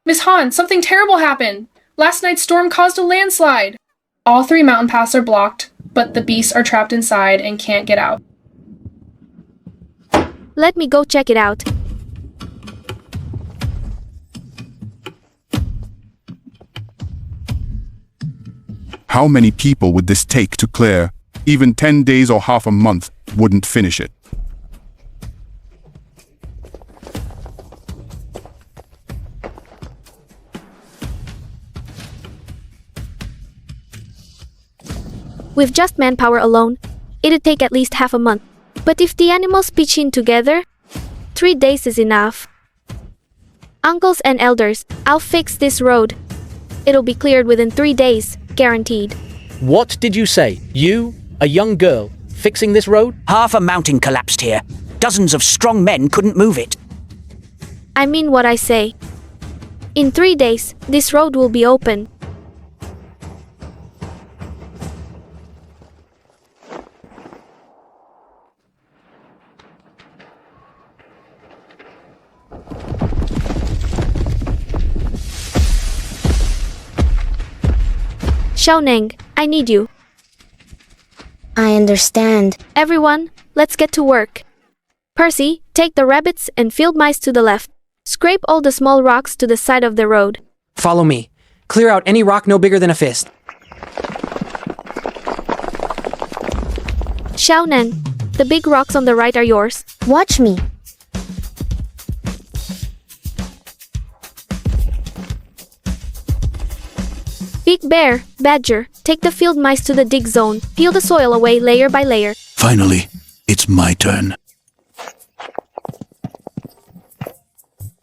Miss Han, something terrible happened. Last night's storm caused a landslide. All 3 mountain paths are blocked, but the beasts are trapped inside and can't get out. Let me go check it out. How many people would this take to clear? Even 10 days or half a month wouldn't finish it. With just manpower alone, it'd take at least half a month. But if the animals pitch in together, 3 days is enough. Uncles and elders, I'll fix this road. It'll be cleared within 3 days, guaranteed. What did you say? You, a young girl, fixing this road? Half a mountain collapsed here. Dozens of strong men couldn't move it. I mean what I say. In 3 days, this road will be open. Xiaoneng, I need you. I understand. Everyone, let's get to work. Percy, take the rabbits and field mice to the left. Scrape all the small rocks to the side of the road. Follow me. Clear out any rock no bigger than a fist. Xiaonan, the big rocks on the right are yours. Watch me. Big Bear, Badger, take the field mice to the dig zone. Peel the soil away layer by layer. Finally, it's my turn.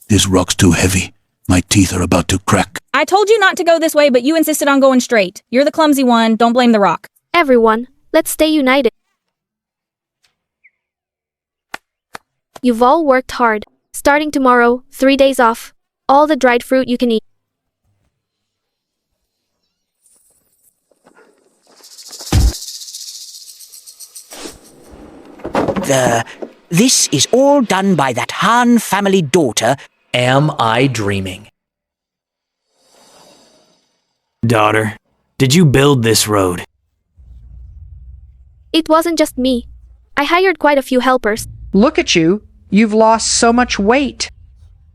This rock's too heavy. My teeth are about to crack. I told you not to go this way, but you insisted on going straight. You're the clumsy one. Don't blame the rock. Everyone, let's stay united. You've all worked hard. Starting tomorrow, 3 days off. All the dried fruit you can eat. This is all done by that Han family daughter. Am I dreaming? Daughter, did you build this road? It wasn't just me. I hired quite a few helpers. Look at you. You've lost so much weight.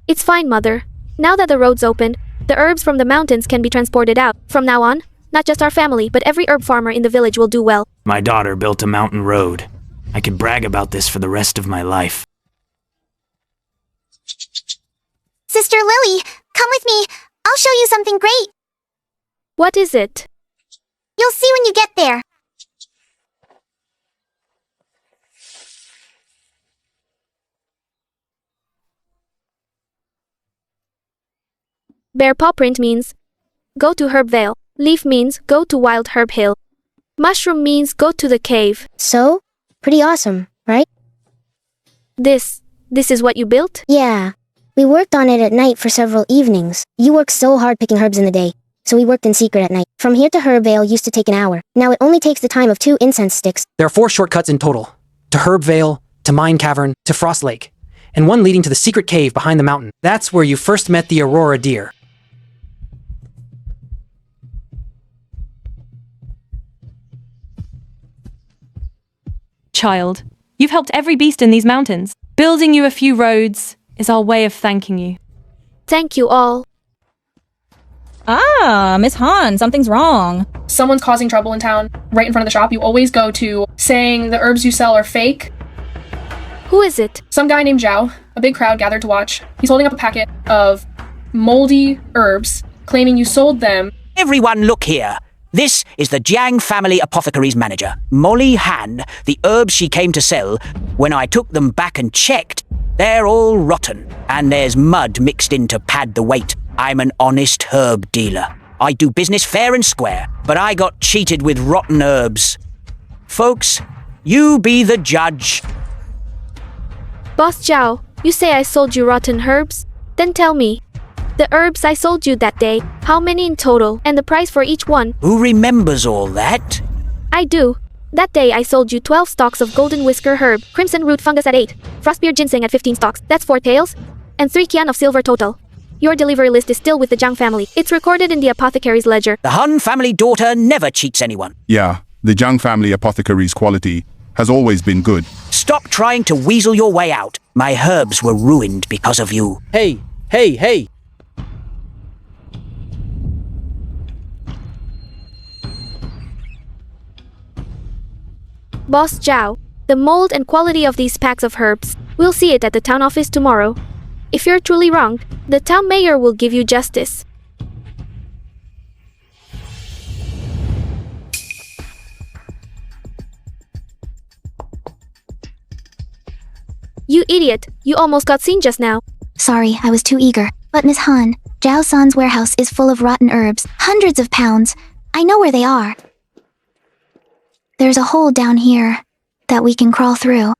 It's fine, Mother. Now that the road's open, the herbs from the mountains can be transported out. From now on, not just our family, but every herb farmer in the village will do well. My daughter built a mountain road. I could brag about this for the rest of my life. Sister Lily, come with me. I'll show you something great. What is it? You'll see when you get there. Bear paw print means go to Herb Vale. Leaf means go to Wild Herb Hill. Mushroom means go to the cave. So? Pretty awesome, right? This is what you built? Yeah. We worked on it at night for several evenings. You worked so hard picking herbs in the day, so we worked in secret at night. From here to Herb Vale used to take an hour. Now it only takes the time of 2 incense sticks. There are 4 shortcuts in total. To Herb Vale, to Mine Cavern, to Frost Lake, and one leading to the secret cave behind the mountain. That's where you first met the Aurora deer. Child, you've helped every beast in these mountains. Building you a few roads is our way of thanking you. Thank you all. Ah, Miss Han, something's wrong. Someone's causing trouble in town, right in front of the shop you always go to, saying the herbs you sell are fake. Who is it? Some guy named Zhao. A big crowd gathered to watch. He's holding up a packet of moldy herbs, claiming you sold them. Everyone look here. This is the Jiang family apothecary's manager, Molly Han. The herbs she came to sell, when I took them back and checked, they're all rotten, and there's mud mixed in to pad the weight. I'm an honest herb dealer. I do business fair and square, but I got cheated with rotten herbs. Folks, you be the judge. Boss Zhao, you say I sold you rotten herbs? Then tell me. The herbs I sold you that day, how many in total, and the price for each one? Who remembers all that? I do. That day I sold you 12 stalks of golden whisker herb, crimson root fungus at 8, frostbeard ginseng at 15 stalks, that's 4 tails, and 3 kian of silver total. Your delivery list is still with the Jiang family. It's recorded in the apothecary's ledger. The Han family daughter never cheats anyone. Yeah, the Jiang family apothecary's quality has always been good. Stop trying to weasel your way out. My herbs were ruined because of you. Hey, hey, hey! Boss Zhao, the mold and quality of these packs of herbs, we'll see it at the town office tomorrow. If you're truly wronged, the town mayor will give you justice. You idiot, you almost got seen just now. Sorry, I was too eager. But Miss Han, Zhao San's warehouse is full of rotten herbs, hundreds of pounds. I know where they are. There's a hole down here that we can crawl through.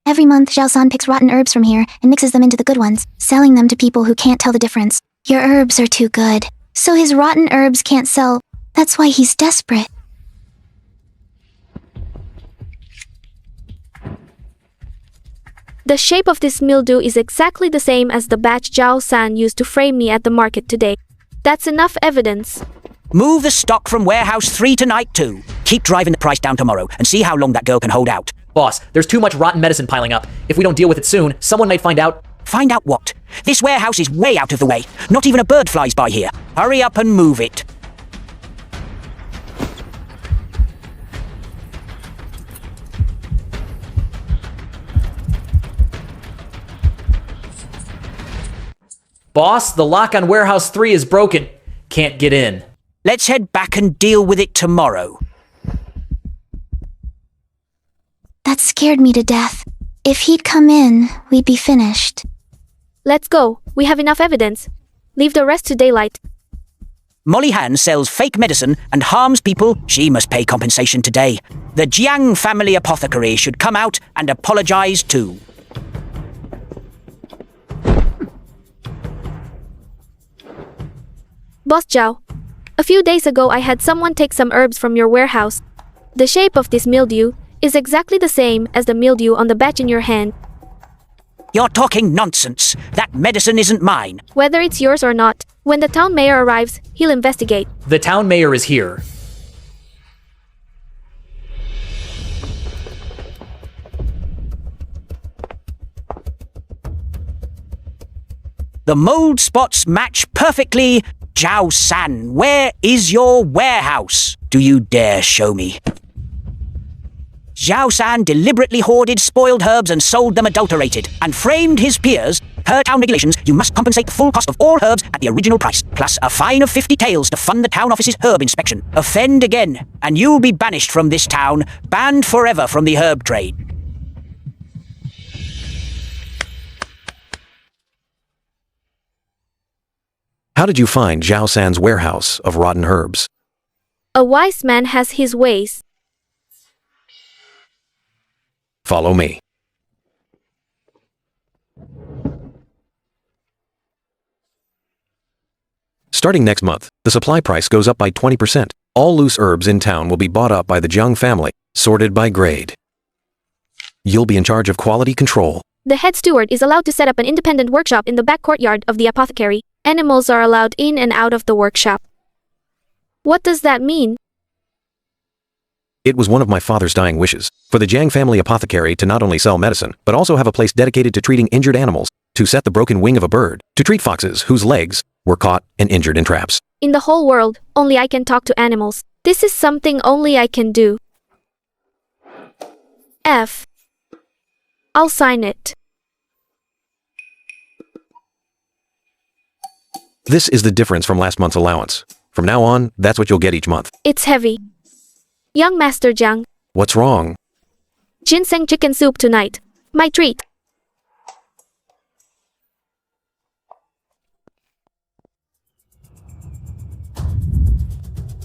Every month, Zhao San picks rotten herbs from here and mixes them into the good ones, selling them to people who can't tell the difference. Your herbs are too good, so his rotten herbs can't sell. That's why he's desperate. The shape of this mildew is exactly the same as the batch Zhao San used to frame me at the market today. That's enough evidence. Move the stock from warehouse 3 tonight too. Keep driving the price down tomorrow and see how long that girl can hold out. Boss, there's too much rotten medicine piling up. If we don't deal with it soon, someone might find out. Find out what? This warehouse is way out of the way. Not even a bird flies by here. Hurry up and move it. Boss, the lock on warehouse 3 is broken. Can't get in. Let's head back and deal with it tomorrow. That scared me to death. If he'd come in, we'd be finished. Let's go. We have enough evidence. Leave the rest to daylight. Molly Han sells fake medicine and harms people. She must pay compensation today. The Jiang family apothecary should come out and apologize too. Boss Zhao, a few days ago I had someone take some herbs from your warehouse. The shape of this mildew is exactly the same as the mildew on the batch in your hand. You're talking nonsense. That medicine isn't mine. Whether it's yours or not, when the town mayor arrives, he'll investigate. The town mayor is here. The mold spots match perfectly. Zhao San, where is your warehouse? Do you dare show me? Zhao San deliberately hoarded spoiled herbs and sold them adulterated, and framed his peers. Per town regulations, you must compensate the full cost of all herbs at the original price, plus a fine of 50 taels to fund the town office's herb inspection. Offend again, and you'll be banished from this town, banned forever from the herb trade. How did you find Zhao San's warehouse of rotten herbs? A wise man has his ways. Follow me. Starting next month, the supply price goes up by 20%. All loose herbs in town will be bought up by the Jiang family, sorted by grade. You'll be in charge of quality control. The head steward is allowed to set up an independent workshop in the back courtyard of the apothecary. Animals are allowed in and out of the workshop. What does that mean? It was one of my father's dying wishes, for the Jiang family apothecary to not only sell medicine, but also have a place dedicated to treating injured animals, to set the broken wing of a bird, to treat foxes whose legs were caught and injured in traps. In the whole world, only I can talk to animals. This is something only I can do. F. I'll sign it. This is the difference from last month's allowance. From now on, that's what you'll get each month. It's heavy. Young Master Jiang. What's wrong? Ginseng chicken soup tonight. My treat.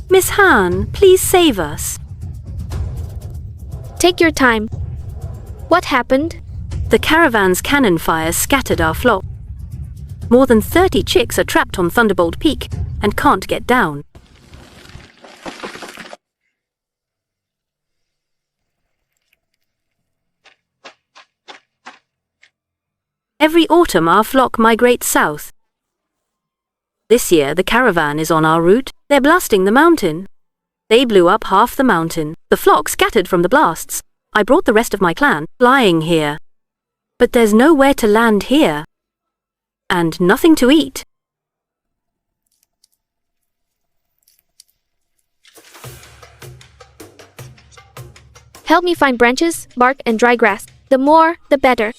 Miss Han, please save us. Take your time. What happened? The caravan's cannon fire scattered our flock. More than 30 chicks are trapped on Thunderbolt Peak and can't get down. Every autumn our flock migrates south. This year the caravan is on our route. They're blasting the mountain. They blew up half the mountain. The flock scattered from the blasts. I brought the rest of my clan flying here. But there's nowhere to land here. And nothing to eat. Help me find branches, bark, and dry grass. The more, the better.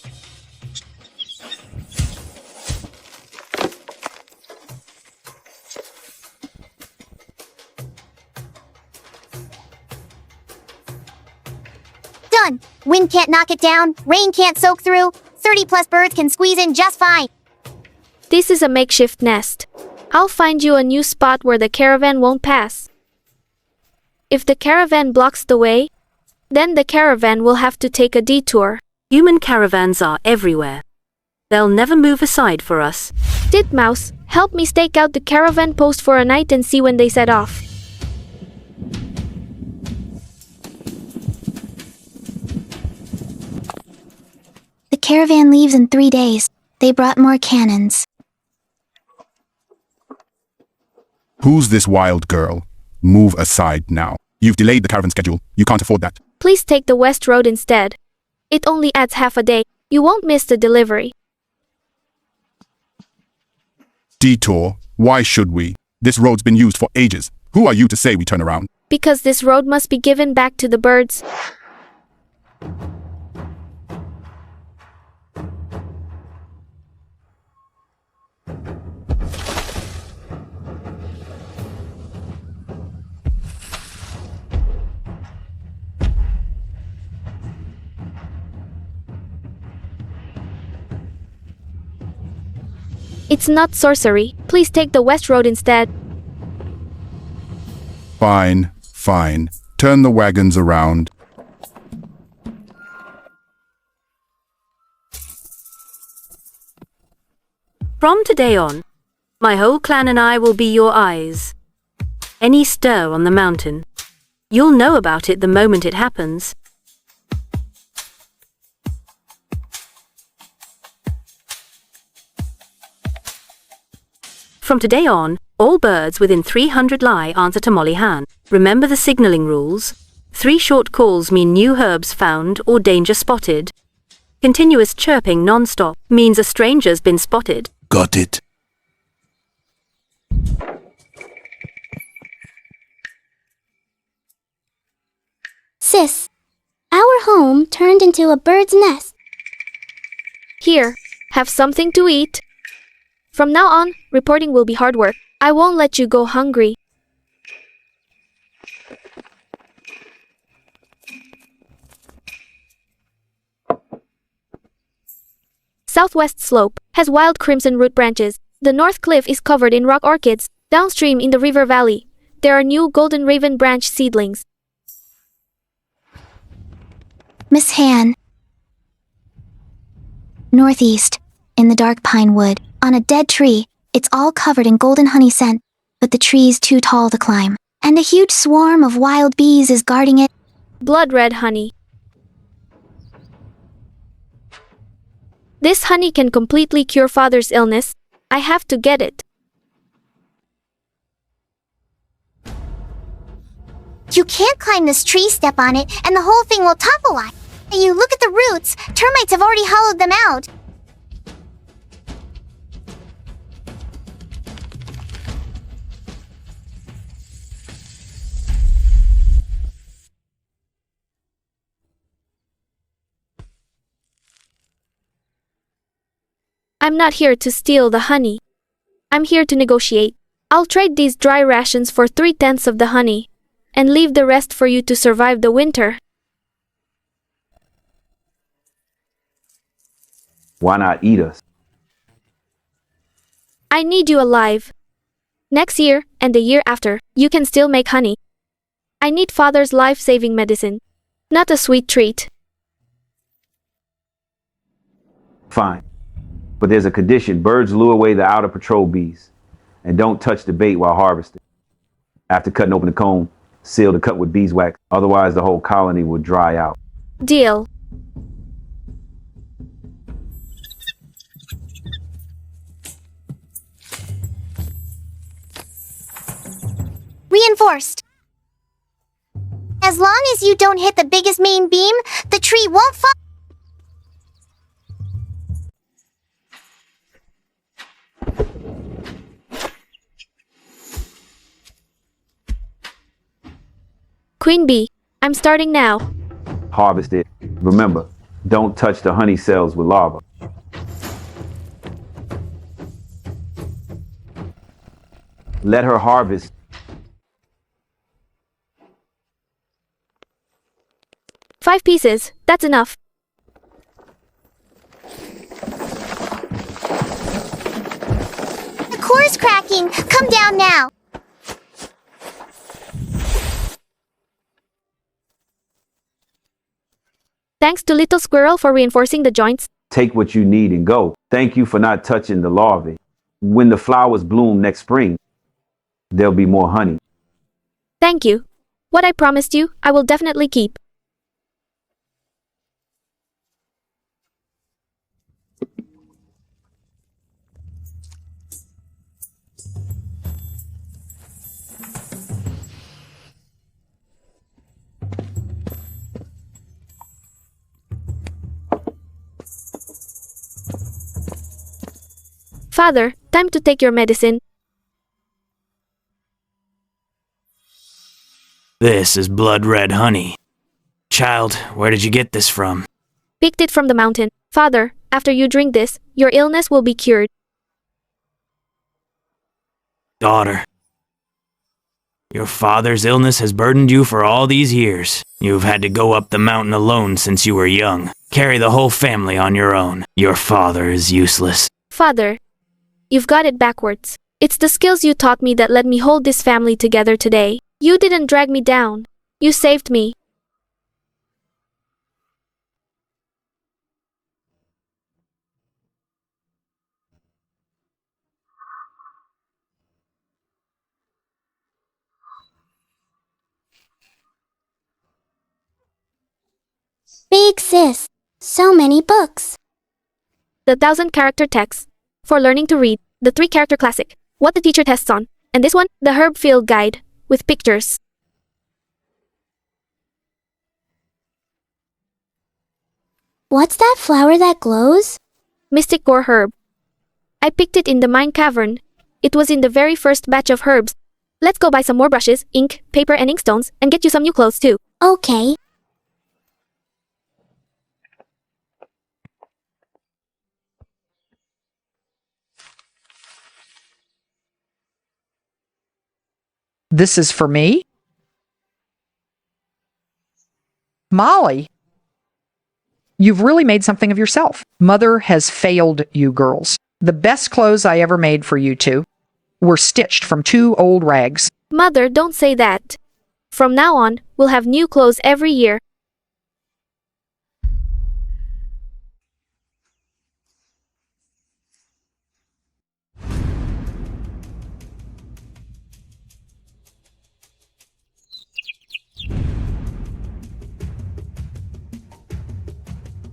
Done! Wind can't knock it down, rain can't soak through, 30 plus birds can squeeze in just fine. This is a makeshift nest. I'll find you a new spot where the caravan won't pass. If the caravan blocks the way, then the caravan will have to take a detour. Human caravans are everywhere. They'll never move aside for us. Titmouse, help me stake out the caravan post for a night and see when they set off. The caravan leaves in 3 days. They brought more cannons. Who's this wild girl? Move aside now. You've delayed the caravan schedule. You can't afford that. Please take the west road instead. It only adds half a day. You won't miss the delivery. Detour? Why should we? This road's been used for ages. Who are you to say we turn around? Because this road must be given back to the birds. It's not sorcery. Please take the west road instead. Fine, fine. Turn the wagons around. From today on, my whole clan and I will be your eyes. Any stir on the mountain, you'll know about it the moment it happens. From today on, all birds within 300 li answer to Molly Han. Remember the signaling rules. 3 short calls mean new herbs found or danger spotted. Continuous chirping non-stop means a stranger's been spotted. Got it. Sis, our home turned into a bird's nest. Here, Have something to eat. From now on, reporting will be hard work. I won't let you go hungry. Southwest slope has wild crimson root branches. The north cliff is covered in rock orchids. Downstream in the river valley, there are new golden raven branch seedlings. Miss Han. Northeast, in the dark pine wood, on a dead tree. It's all covered in golden honey scent, but the tree's too tall to climb. And a huge swarm of wild bees is guarding it. Blood red honey. This honey can completely cure father's illness. I have to get it. You can't climb this tree, step on it, and the whole thing will topple. You look at the roots. Termites have already hollowed them out. I'm not here to steal the honey. I'm here to negotiate. I'll trade these dry rations for 3/10 of the honey, and leave the rest for you to survive the winter. Why not eat us? I need you alive. Next year, and the year after, you can still make honey. I need father's life-saving medicine, not a sweet treat. Fine. But there's a condition. Birds lure away the outer patrol bees. And don't touch the bait while harvesting. After cutting open the comb, seal the cut with beeswax. Otherwise, the whole colony will dry out. Deal. Reinforced. As long as you don't hit the biggest main beam, the tree won't fall. Queen bee, I'm starting now. Harvest it. Remember, don't touch the honey cells with larvae. Let her harvest. Five pieces, that's enough. The core is cracking. Come down now. Thanks to Little Squirrel for reinforcing the joints. Take what you need and go. Thank you for not touching the larvae. When the flowers bloom next spring, there'll be more honey. Thank you. What I promised you, I will definitely keep. Father, time to take your medicine. This is blood red honey. Child, where did you get this from? Picked it from the mountain. Father, after you drink this, your illness will be cured. Daughter, your father's illness has burdened you for all these years. You've had to go up the mountain alone since you were young. Carry the whole family on your own. Your father is useless. Father, you've got it backwards. It's the skills you taught me that let me hold this family together today. You didn't drag me down. You saved me. Big sis. So many books. The 1,000-character text. For learning to read, the 3-character classic. What the teacher tests on. And this one, the herb field guide. With pictures. What's that flower that glows? Mystic Gore herb. I picked it in the mine cavern. It was in the very first batch of herbs. Let's go buy some more brushes, ink, paper and inkstones, and get you some new clothes too. Okay. This is for me? Molly, you've really made something of yourself. Mother has failed you girls. The best clothes I ever made for you two were stitched from 2 old rags. Mother, don't say that. From now on, we'll have new clothes every year.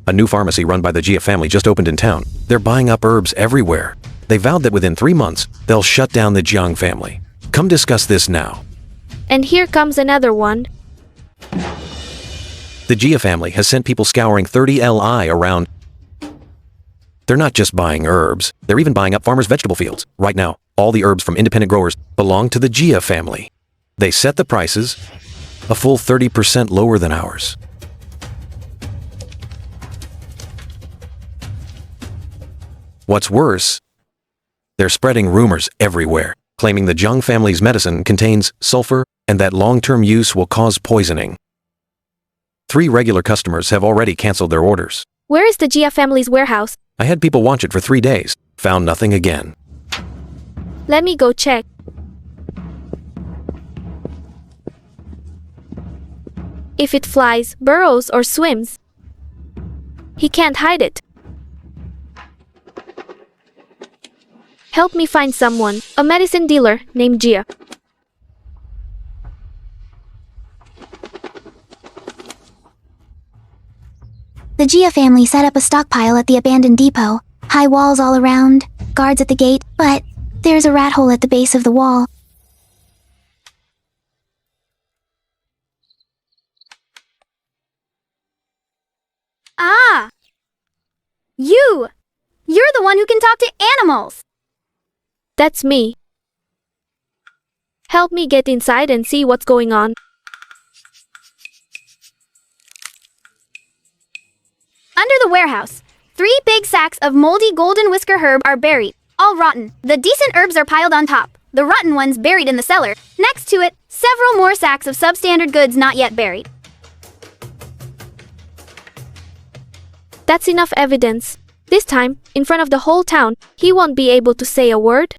A new pharmacy run by the Gia family just opened in town. They're buying up herbs everywhere. They vowed that within 3 months, they'll shut down the Jiang family. Come discuss this now. And here comes another one. The Gia family has sent people scouring 30 LI around. They're not just buying herbs, they're even buying up farmers' vegetable fields. Right now, all the herbs from independent growers belong to the Gia family. They set the prices a full 30% lower than ours. What's worse, they're spreading rumors everywhere, claiming the Jiang family's medicine contains sulfur and that long-term use will cause poisoning. 3 regular customers have already canceled their orders. Where is the Gia family's warehouse? I had people watch it for 3 days, found nothing again. Let me go check. If it flies, burrows, or swims, he can't hide it. Help me find someone, a medicine dealer named Gia. The Gia family set up a stockpile at the abandoned depot. High walls all around, guards at the gate, but there's a rat hole at the base of the wall. Ah! You! You're the one who can talk to animals! That's me. Help me get inside and see what's going on. Under the warehouse, 3 big sacks of moldy golden whisker herb are buried, all rotten. The decent herbs are piled on top, the rotten ones buried in the cellar. Next to it, several more sacks of substandard goods not yet buried. That's enough evidence. This time, in front of the whole town, he won't be able to say a word.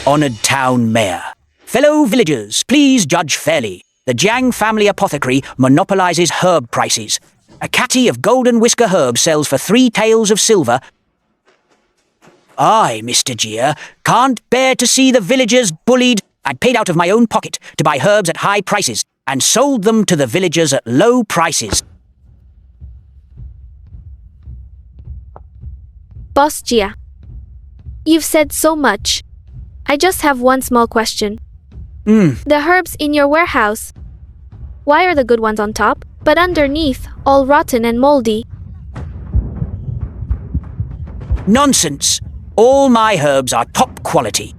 Honored town mayor. Fellow villagers, please judge fairly. The Jiang family apothecary monopolizes herb prices. A catty of golden whisker herb sells for 3 taels of silver. I, Mr. Gia, can't bear to see the villagers bullied. I paid out of my own pocket to buy herbs at high prices and sold them to the villagers at low prices. Boss Gia, you've said so much. I just have one small question. The herbs in your warehouse, why are the good ones on top, but underneath, all rotten and moldy? Nonsense! All my herbs are top quality.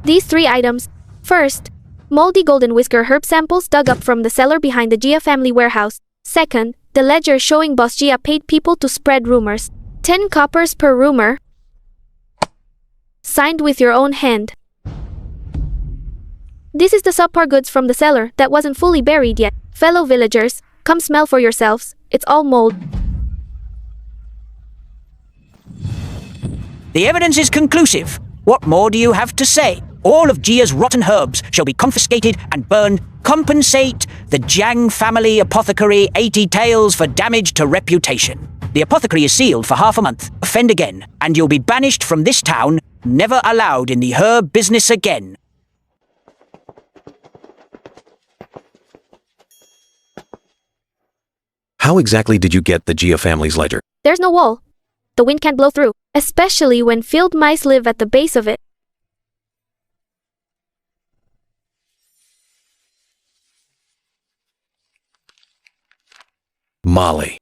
These 3 items. First, moldy golden whisker herb samples dug up from the cellar behind the Gia family warehouse. Second, the ledger showing Boss Gia paid people to spread rumors. 10 coppers per rumor. Signed with your own hand. This is the subpar goods from the cellar that wasn't fully buried yet. Fellow villagers, come smell for yourselves. It's all mold. The evidence is conclusive. What more do you have to say? All of Gia's rotten herbs shall be confiscated and burned. Compensate the Jiang family apothecary 80 taels for damage to reputation. The apothecary is sealed for half a month. Offend again, and you'll be banished from this town, never allowed in the herb business again. How exactly did you get the Gia family's ledger? There's no wall. The wind can't blow through, especially when field mice live at the base of it. Molly.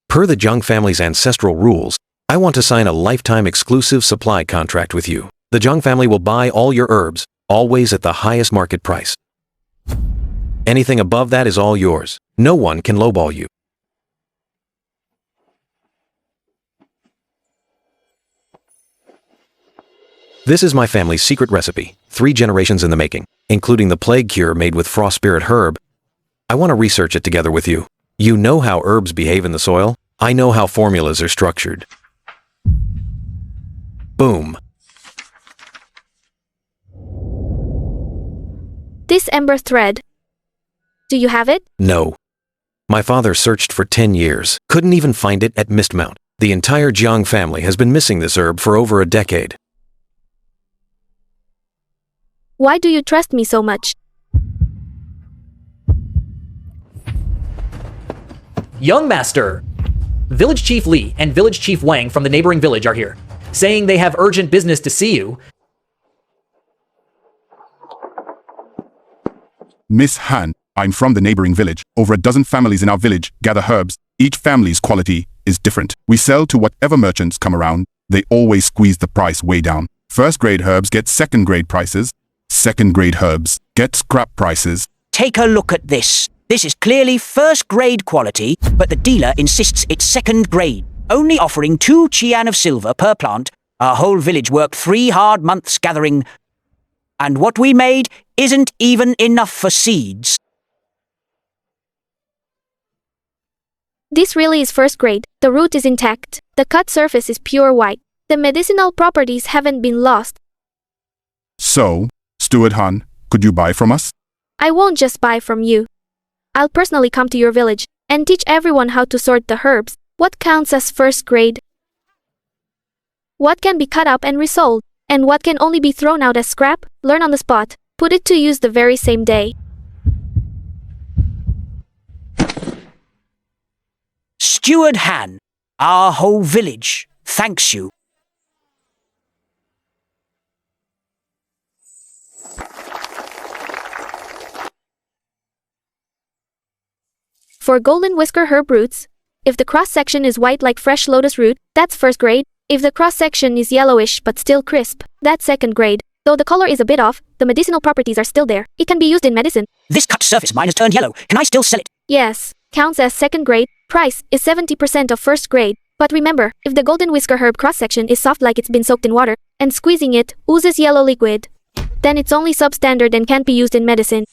Per the Jiang family's ancestral rules, I want to sign a lifetime exclusive supply contract with you. The Jiang family will buy all your herbs, always at the highest market price. Anything above that is all yours. No one can lowball you. This is my family's secret recipe, 3 generations in the making, including the plague cure made with frost spirit herb. I want to research it together with you. You know how herbs behave in the soil. I know how formulas are structured. Boom. This ember thread. Do you have it? No. My father searched for 10 years, couldn't even find it at Mistmount. The entire Jiang family has been missing this herb for over a decade. Why do you trust me so much? Young Master! Village Chief Li and Village Chief Wang from the neighboring village are here, saying they have urgent business to see you. Miss Han, I'm from the neighboring village. Over a dozen families in our village gather herbs. Each family's quality is different. We sell to whatever merchants come around. They always squeeze the price way down. First grade herbs get second grade prices. Second grade herbs get scrap prices. Take a look at this. This is clearly first grade quality, but the dealer insists it's second grade, only offering 2 Qian of silver per plant. Our whole village worked 3 hard months gathering, and what we made isn't even enough for seeds. This really is first grade. The root is intact. The cut surface is pure white. The medicinal properties haven't been lost. So, Steward Han, could you buy from us? I won't just buy from you. I'll personally come to your village and teach everyone how to sort the herbs. What counts as first grade? What can be cut up and resold? And what can only be thrown out as scrap? Learn on the spot. Put it to use the very same day. Steward Han, our whole village thanks you. For golden whisker herb roots, if the cross-section is white like fresh lotus root, that's first grade. If the cross-section is yellowish but still crisp, that's second grade. Though the color is a bit off, the medicinal properties are still there. It can be used in medicine. This cut surface mine has turned yellow. Can I still sell it? Yes, counts as second grade. Price is 70% of first grade. But remember, if the golden whisker herb cross-section is soft like it's been soaked in water, and squeezing it oozes yellow liquid, then it's only substandard and can't be used in medicine.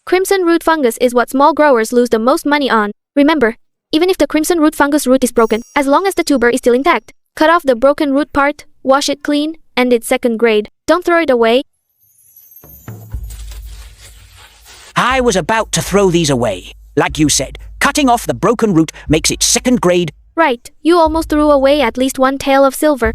Crimson root fungus is what small growers lose the most money on. Remember, even if the crimson root fungus root is broken, as long as the tuber is still intact, cut off the broken root part, wash it clean, and it's second grade. Don't throw it away. I was about to throw these away. Like you said, cutting off the broken root makes it second grade. Right, you almost threw away at least 1 tael of silver.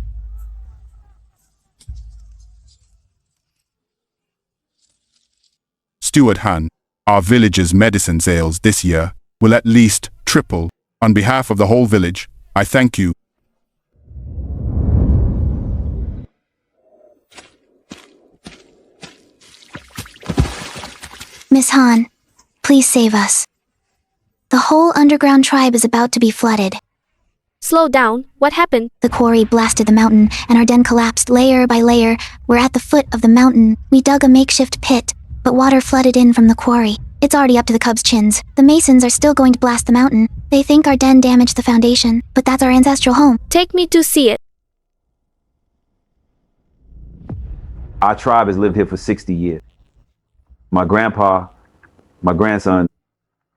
Steward Han, our village's medicine sales this year will at least triple. On behalf of the whole village, I thank you. Miss Han, please save us. The whole underground tribe is about to be flooded. Slow down. What happened? The quarry blasted the mountain, and our den collapsed layer by layer. We're at the foot of the mountain. We dug a makeshift pit, but water flooded in from the quarry. It's already up to the cubs' chins. The masons are still going to blast the mountain. They think our den damaged the foundation, but that's our ancestral home. Take me to see it. Our tribe has lived here for 60 years. My grandpa, my grandson,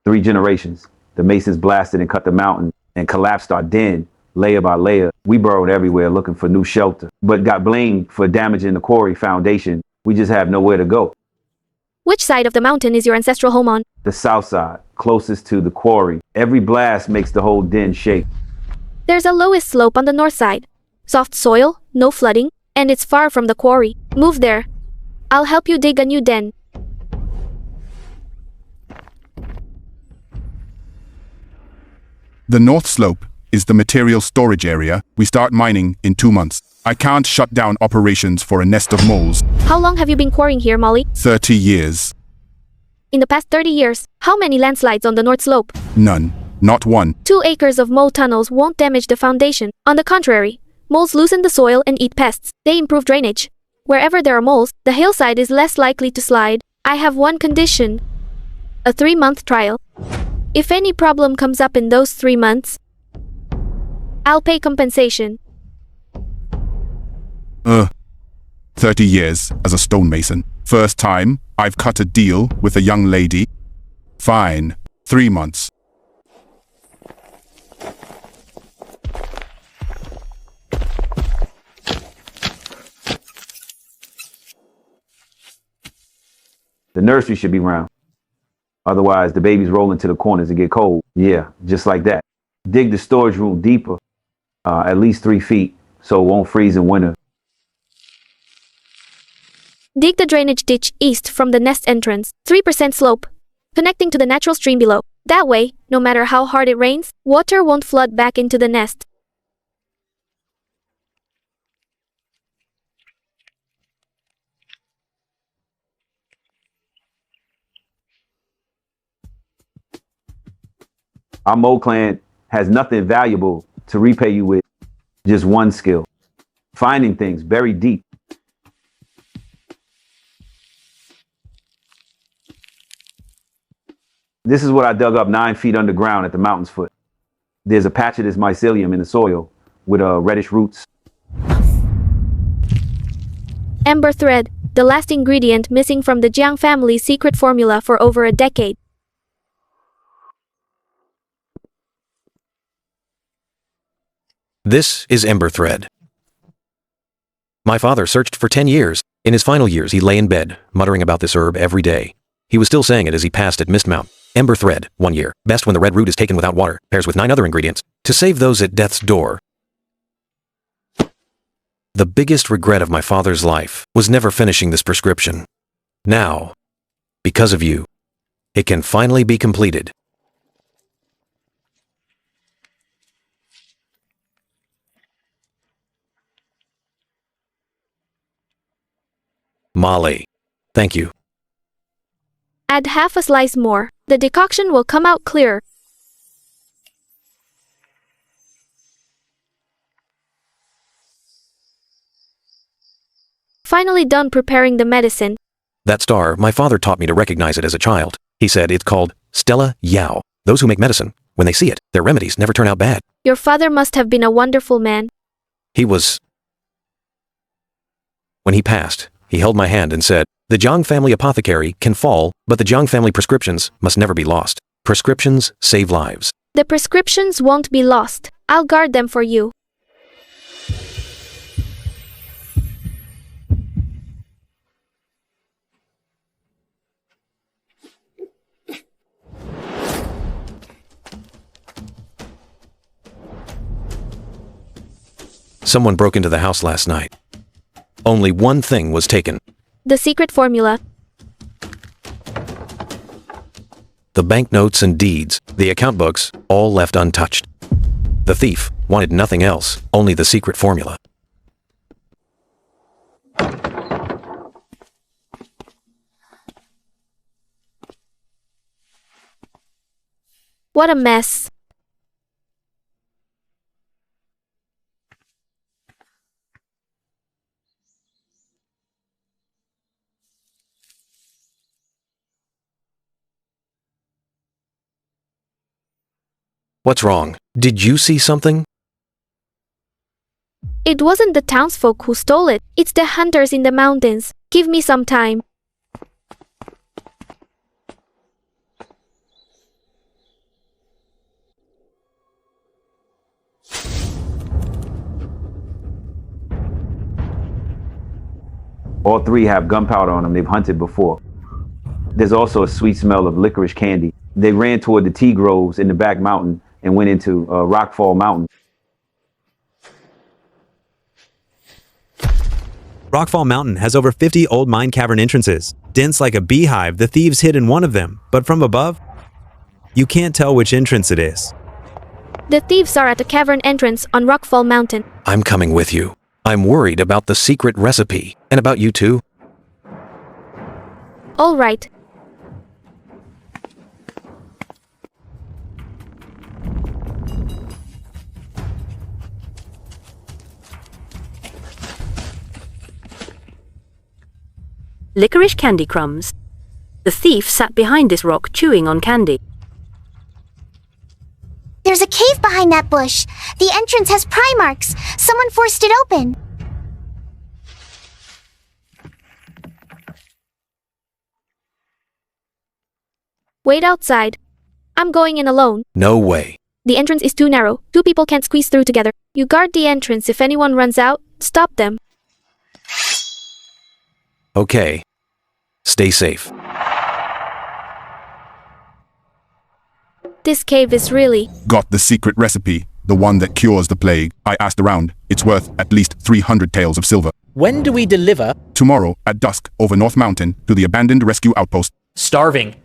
3 generations. The masons blasted and cut the mountain and collapsed our den layer by layer. We burrowed everywhere looking for new shelter, but got blamed for damaging the quarry foundation. We just have nowhere to go. Which side of the mountain is your ancestral home on? The south side, closest to the quarry. Every blast makes the whole den shake. There's a lowest slope on the north side. Soft soil, no flooding, and it's far from the quarry. Move there. I'll help you dig a new den. The north slope is the material storage area. We start mining in 2 months. I can't shut down operations for a nest of moles. How long have you been quarrying here, Molly? 30 years. In the past 30 years, how many landslides on the north slope? None. Not one. 2 acres of mole tunnels won't damage the foundation. On the contrary, moles loosen the soil and eat pests. They improve drainage. Wherever there are moles, the hillside is less likely to slide. I have one condition. A 3-month trial. If any problem comes up in those 3 months, I'll pay compensation. 30 years as a stonemason. First time I've cut a deal with a young lady. Fine. 3 months. The nursery should be round. Otherwise, the babies roll into the corners and get cold. Yeah, just like that. Dig the storage room deeper, at least 3 feet, so it won't freeze in winter. Dig the drainage ditch east from the nest entrance, 3% slope, connecting to the natural stream below. That way, no matter how hard it rains, water won't flood back into the nest. Our Mo clan has nothing valuable to repay you with, just one skill. Finding things buried deep. This is what I dug up 9 feet underground at the mountain's foot. There's a patch of this mycelium in the soil with reddish roots. Ember thread, the last ingredient missing from the Jiang family's secret formula for over a decade. This is ember thread. My father searched for 10 years. In his final years, he lay in bed, muttering about this herb every day. He was still saying it as he passed at Mist Mount. Ember thread, 1 year. Best when the red root is taken without water. Pairs with 9 other ingredients. To save those at death's door. The biggest regret of my father's life was never finishing this prescription. Now, because of you, it can finally be completed. Molly, thank you. Add half a slice more. The decoction will come out clear. Finally done preparing the medicine. That star, my father taught me to recognize it as a child. He said it's called Stella Yao. Those who make medicine, when they see it, their remedies never turn out bad. Your father must have been a wonderful man. He was... When he passed, he held my hand and said, "The Jiang family apothecary can fall, but the Jiang family prescriptions must never be lost. Prescriptions save lives." The prescriptions won't be lost. I'll guard them for you. Someone broke into the house last night. Only one thing was taken. The secret formula. The banknotes and deeds, the account books, all left untouched. The thief wanted nothing else, only the secret formula. What a mess. What's wrong? Did you see something? It wasn't the townsfolk who stole it. It's the hunters in the mountains. Give me some time. All 3 have gunpowder on them. They've hunted before. There's also a sweet smell of licorice candy. They ran toward the tea groves in the back mountain and went into Rockfall Mountain. Rockfall Mountain has over 50 old mine cavern entrances. Dense like a beehive, the thieves hid in one of them, but from above, you can't tell which entrance it is. The thieves are at the cavern entrance on Rockfall Mountain. I'm coming with you. I'm worried about the secret recipe, and about you too. All right. Licorice candy crumbs. The thief sat behind this rock chewing on candy. There's a cave behind that bush. The entrance has pry marks. Someone forced it open. Wait outside. I'm going in alone. No way. The entrance is too narrow. 2 people can't squeeze through together. You guard the entrance. If anyone runs out, stop them. Okay. Stay safe. This cave is really... Got the secret recipe, the one that cures the plague. I asked around. It's worth at least 300 taels of silver. When do we deliver? Tomorrow, at dusk, over North Mountain, to the abandoned rescue outpost. Starving.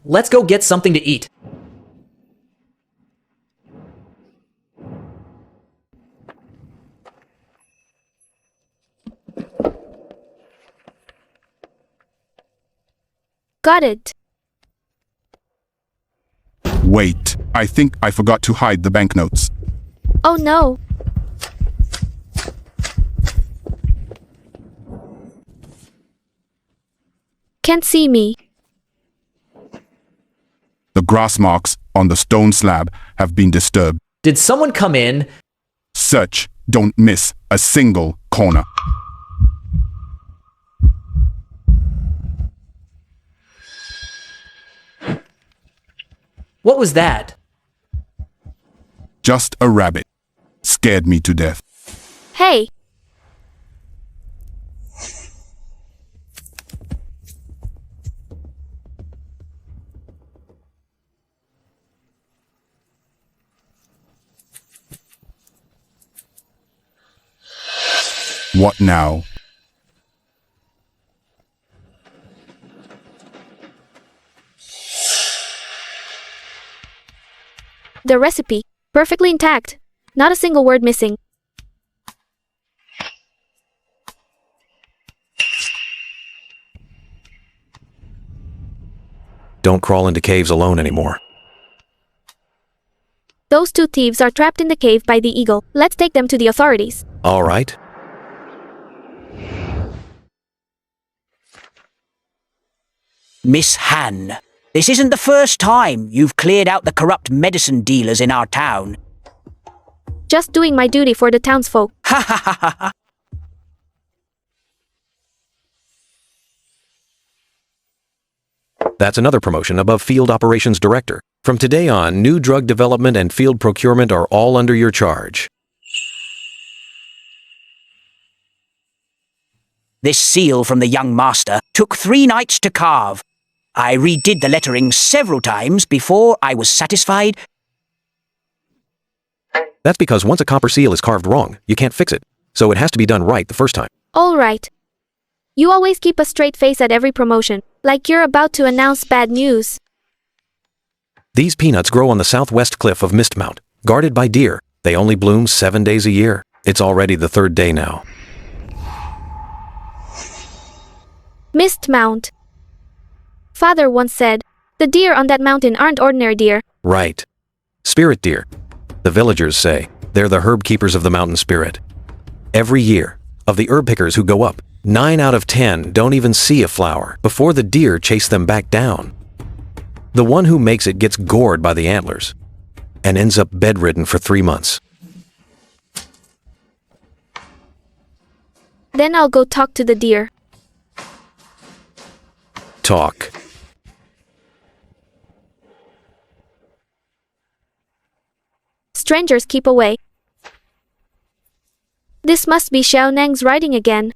Let's go get something to eat. Got it. Wait, I think I forgot to hide the banknotes. Oh no. Can't see me. The grass marks on the stone slab have been disturbed. Did someone come in? Search, don't miss a single corner. What was that? Just a rabbit. Scared me to death. Hey. What now? The recipe. Perfectly intact. Not a single word missing. Don't crawl into caves alone anymore. Those 2 thieves are trapped in the cave by the eagle. Let's take them to the authorities. All right. Miss Han, this isn't the first time you've cleared out the corrupt medicine dealers in our town. Just doing my duty for the townsfolk. Ha ha ha ha ha. That's another promotion above Field Operations Director. From today on, new drug development and field procurement are all under your charge. This seal from the young master took 3 nights to carve. I redid the lettering several times before I was satisfied. That's because once a copper seal is carved wrong, you can't fix it. So it has to be done right the first time. All right. You always keep a straight face at every promotion, like you're about to announce bad news. These peanuts grow on the southwest cliff of Mistmount, guarded by deer. They only bloom 7 days a year. It's already the 3rd day now. Mistmount. Father once said, the deer on that mountain aren't ordinary deer. Right. Spirit deer. The villagers say they're the herb keepers of the mountain spirit. Every year, of the herb pickers who go up, 9 out of 10 don't even see a flower before the deer chase them back down. The one who makes it gets gored by the antlers and ends up bedridden for 3 months. Then I'll go talk to the deer. Talk. Strangers keep away. This must be Xiao Nang's writing again.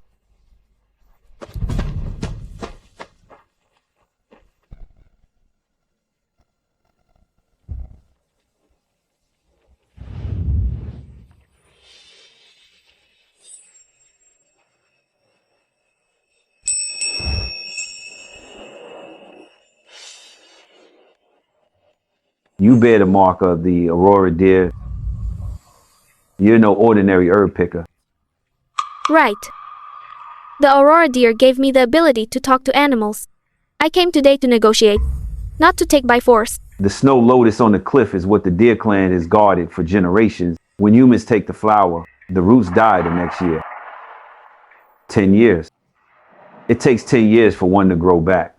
You bear the mark of the Aurora deer. You're no ordinary herb picker. Right. The Aurora deer gave me the ability to talk to animals. I came today to negotiate, not to take by force. The snow lotus on the cliff is what the deer clan has guarded for generations. When humans take the flower, the roots die the next year. 10 years. It takes 10 years for one to grow back.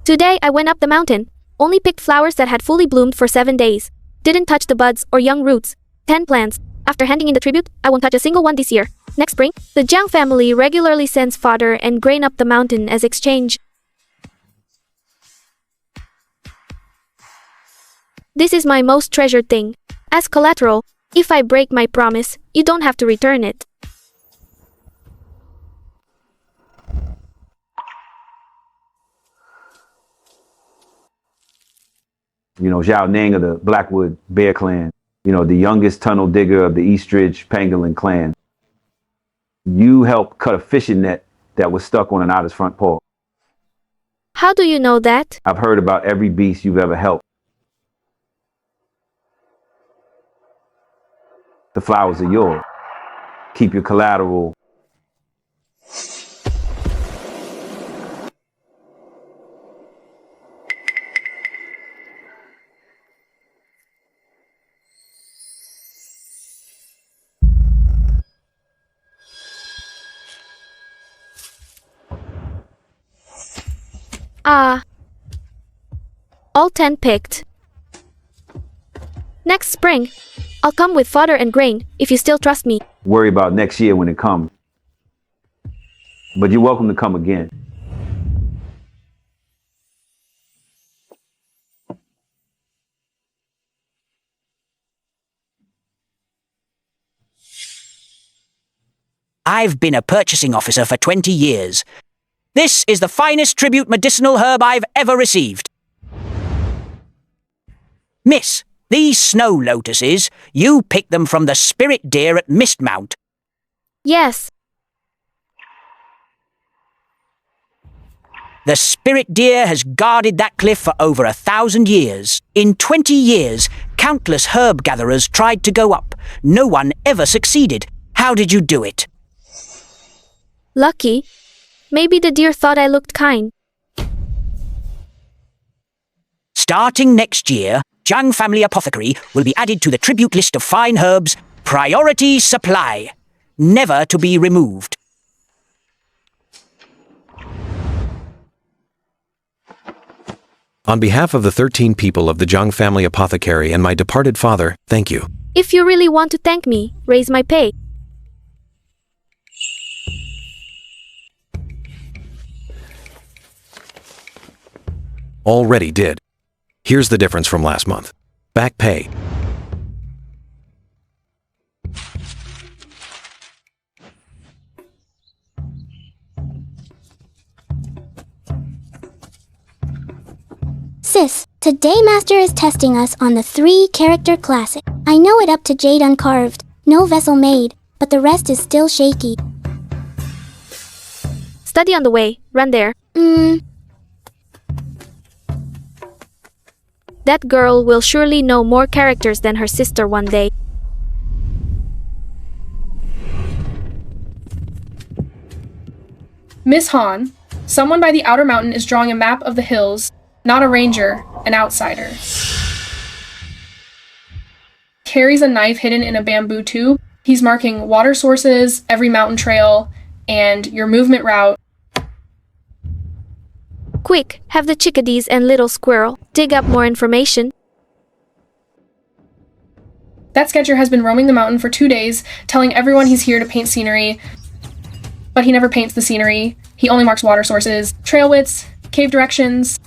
Today I went up the mountain, only picked flowers that had fully bloomed for 7 days. Didn't touch the buds or young roots. 10 plants. After handing in the tribute, I won't touch a single one this year. Next spring, the Jiang family regularly sends fodder and grain up the mountain as exchange. This is my most treasured thing. As collateral, if I break my promise, you don't have to return it. You know, Zhao Ning of the Blackwood Bear Clan, you know, the youngest tunnel digger of the Eastridge Pangolin clan. You helped cut a fishing net that was stuck on an otter's front paw. How do you know that? I've heard about every beast you've ever helped. The flowers are yours. Keep your collateral. All 10 picked. Next spring, I'll come with fodder and grain, if you still trust me. Worry about next year when it comes. But you're welcome to come again. I've been a purchasing officer for 20 years. This is the finest tribute medicinal herb I've ever received. Miss, these snow lotuses, you picked them from the spirit deer at Mistmount. Yes. The spirit deer has guarded that cliff for over 1,000 years. In 20 years, countless herb gatherers tried to go up. No one ever succeeded. How did you do it? Lucky. Maybe the deer thought I looked kind. Starting next year, Jiang Family Apothecary will be added to the tribute list of fine herbs, priority supply, never to be removed. On behalf of the 13 people of the Jiang Family Apothecary and my departed father, thank you. If you really want to thank me, raise my pay. Already did. Here's the difference from last month. Back pay. Sis, today Master is testing us on the 3-character classic. I know it up to Jade Uncarved, no vessel made, but the rest is still shaky. Study on the way, run there. That girl will surely know more characters than her sister one day. Miss Han, someone by the outer mountain is drawing a map of the hills, not a ranger, an outsider. Carries a knife hidden in a bamboo tube. He's marking water sources, every mountain trail, and your movement route. Quick, have the chickadees and little squirrel dig up more information. That sketcher has been roaming the mountain for 2 days, telling everyone he's here to paint scenery, but he never paints the scenery. He only marks water sources, trail widths, cave directions.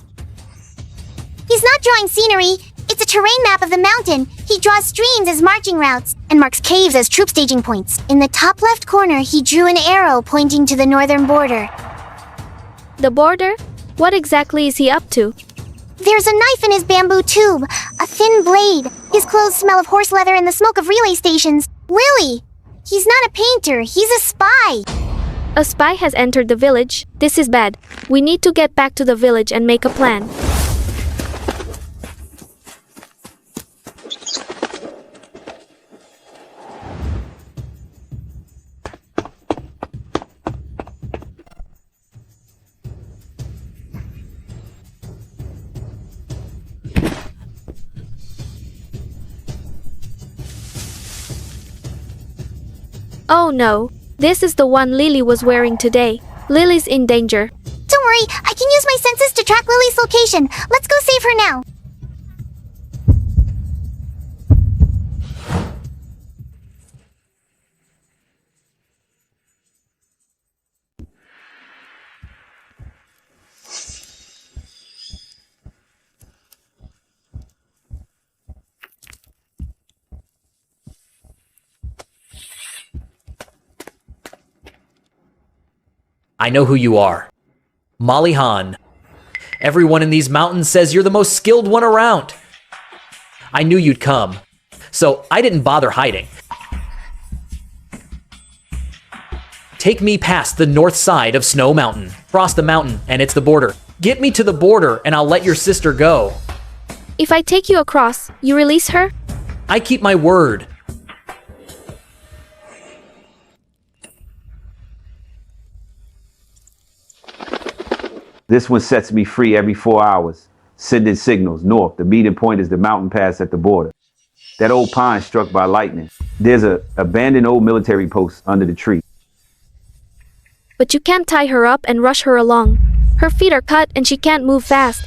He's not drawing scenery. It's a terrain map of the mountain. He draws streams as marching routes and marks caves as troop staging points. In the top left corner, he drew an arrow pointing to the northern border. The border? What exactly is he up to? There's a knife in his bamboo tube, a thin blade. His clothes smell of horse leather and the smoke of relay stations. Lily! He's not a painter, he's a spy! A spy has entered the village. This is bad. We need to get back to the village and make a plan. Oh no, this is the one Lily was wearing today. Lily's in danger. Don't worry, I can use my senses to track Lily's location. Let's go save her now. I know who you are. Molly Hahn. Everyone in these mountains says you're the most skilled one around. I knew you'd come, so I didn't bother hiding. Take me past the north side of Snow Mountain. Cross the mountain, and it's the border. Get me to the border, and I'll let your sister go. If I take you across, you release her? I keep my word. This one sets me free every 4 hours, sending signals north. The meeting point is the mountain pass at the border. That old pine struck by lightning. There's a abandoned old military post under the tree. But you can't tie her up and rush her along. Her feet are cut and she can't move fast.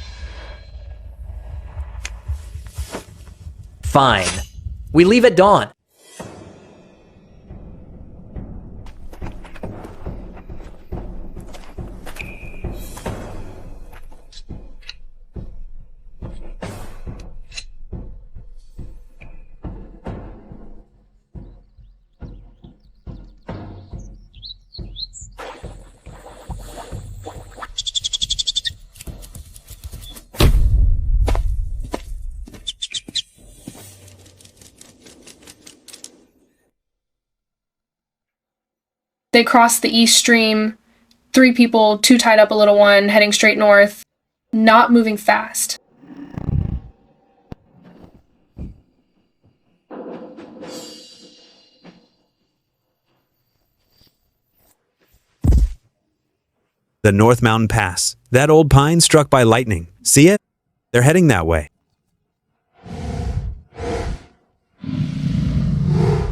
Fine. We leave at dawn. They crossed the East Stream, 3 people, 2 tied up a little one, heading straight north, not moving fast. The North Mountain Pass. That old pine struck by lightning. See it? They're heading that way.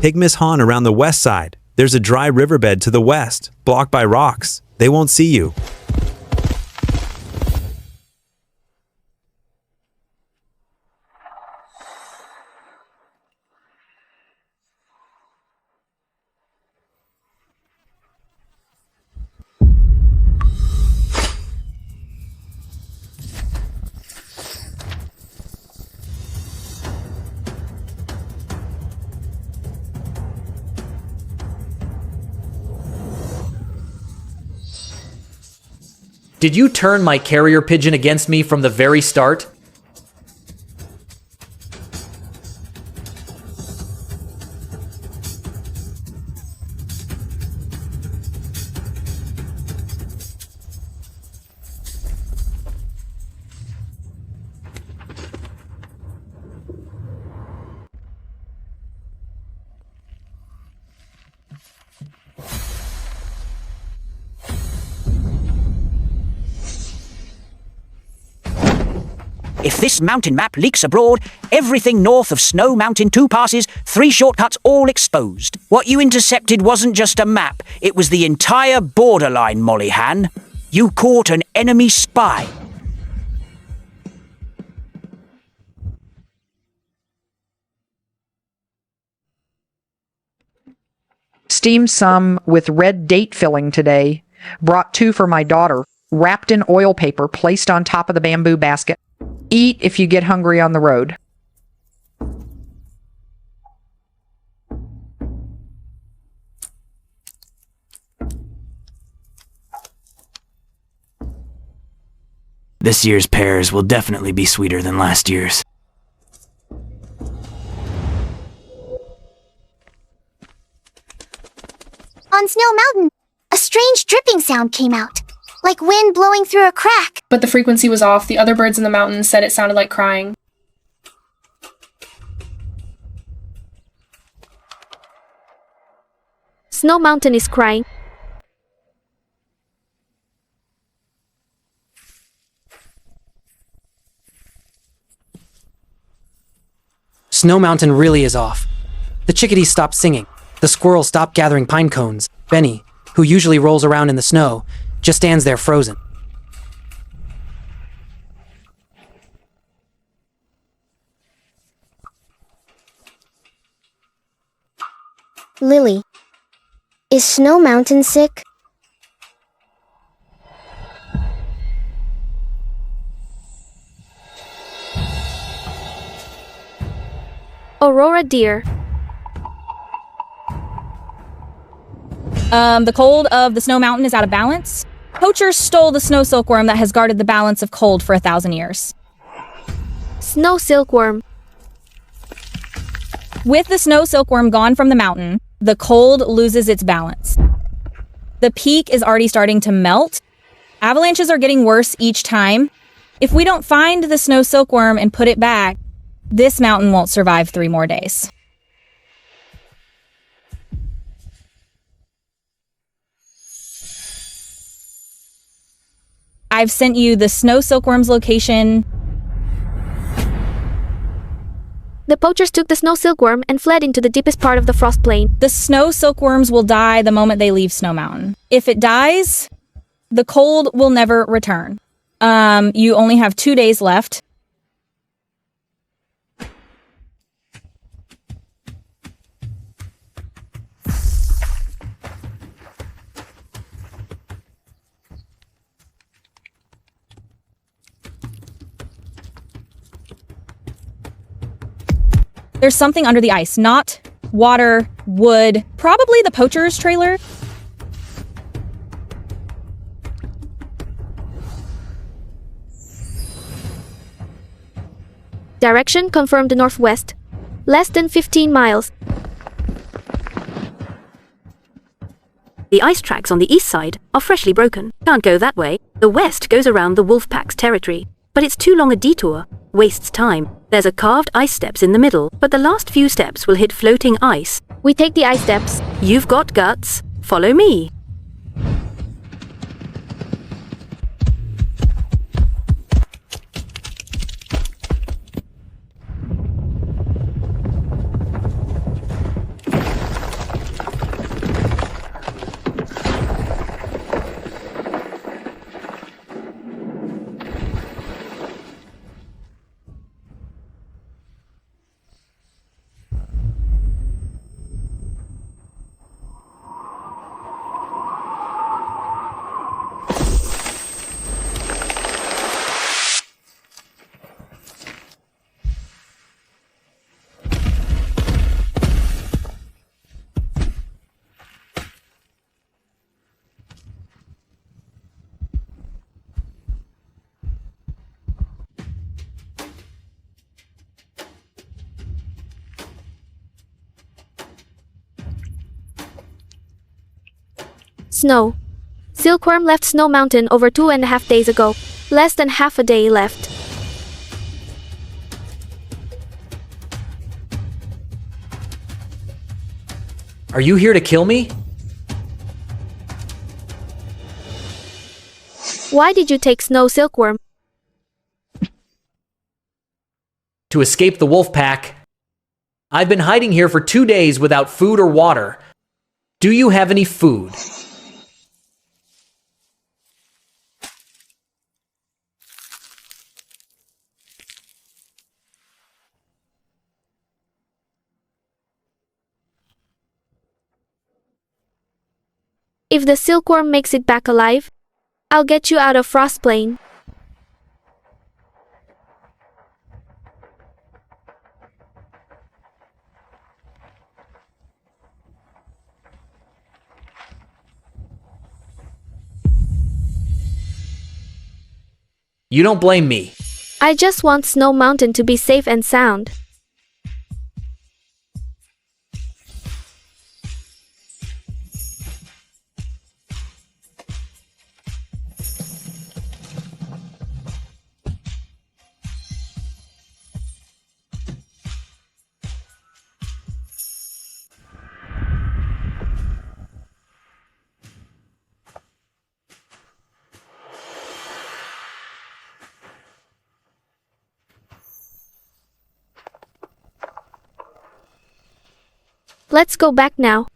Take Miss Hahn around the west side. There's a dry riverbed to the west, blocked by rocks. They won't see you. Did you turn my carrier pigeon against me from the very start? If this mountain map leaks abroad, everything north of Snow Mountain 2 passes, 3 shortcuts all exposed. What you intercepted wasn't just a map, it was the entire borderline, Molly Hahn. You caught an enemy spy. Steamed some with red date filling today. Brought 2 for my daughter, wrapped in oil paper, placed on top of the bamboo basket. Eat if you get hungry on the road. This year's pears will definitely be sweeter than last year's. On Snow Mountain, a strange dripping sound came out, like wind blowing through a crack. But the frequency was off. The other birds in the mountain said it sounded like crying. Snow Mountain is crying. Snow Mountain really is off. The chickadees stopped singing. The squirrels stopped gathering pine cones. Benny, who usually rolls around in the snow, just stands there frozen. Lily, is Snow Mountain sick? Aurora dear. The cold of the Snow Mountain is out of balance. Poachers stole the snow silkworm that has guarded the balance of cold for 1,000 years. Snow silkworm. With the snow silkworm gone from the mountain, the cold loses its balance. The peak is already starting to melt. Avalanches are getting worse each time. If we don't find the snow silkworm and put it back, this mountain won't survive 3 more days. I've sent you the snow silkworm's location. The poachers took the snow silkworm and fled into the deepest part of the frost plain. The snow silkworms will die the moment they leave Snow Mountain. If it dies, the cold will never return. You only have 2 days left. There's something under the ice. Not water, wood, probably the poacher's trailer. Direction confirmed northwest. Less than 15 miles. The ice tracks on the east side are freshly broken. Can't go that way. The west goes around the wolf pack's territory. But it's too long a detour. Wastes time. There's a carved ice steps in the middle, but the last few steps will hit floating ice. We take the ice steps. You've got guts. Follow me. Snow. Silkworm left Snow Mountain over 2.5 days ago. Less than half a day left. Are you here to kill me? Why did you take Snow Silkworm? To escape the wolf pack. I've been hiding here for 2 days without food or water. Do you have any food? If the silkworm makes it back alive, I'll get you out of Frostplain. You don't blame me. I just want Snow Mountain to be safe and sound. Let's go back now.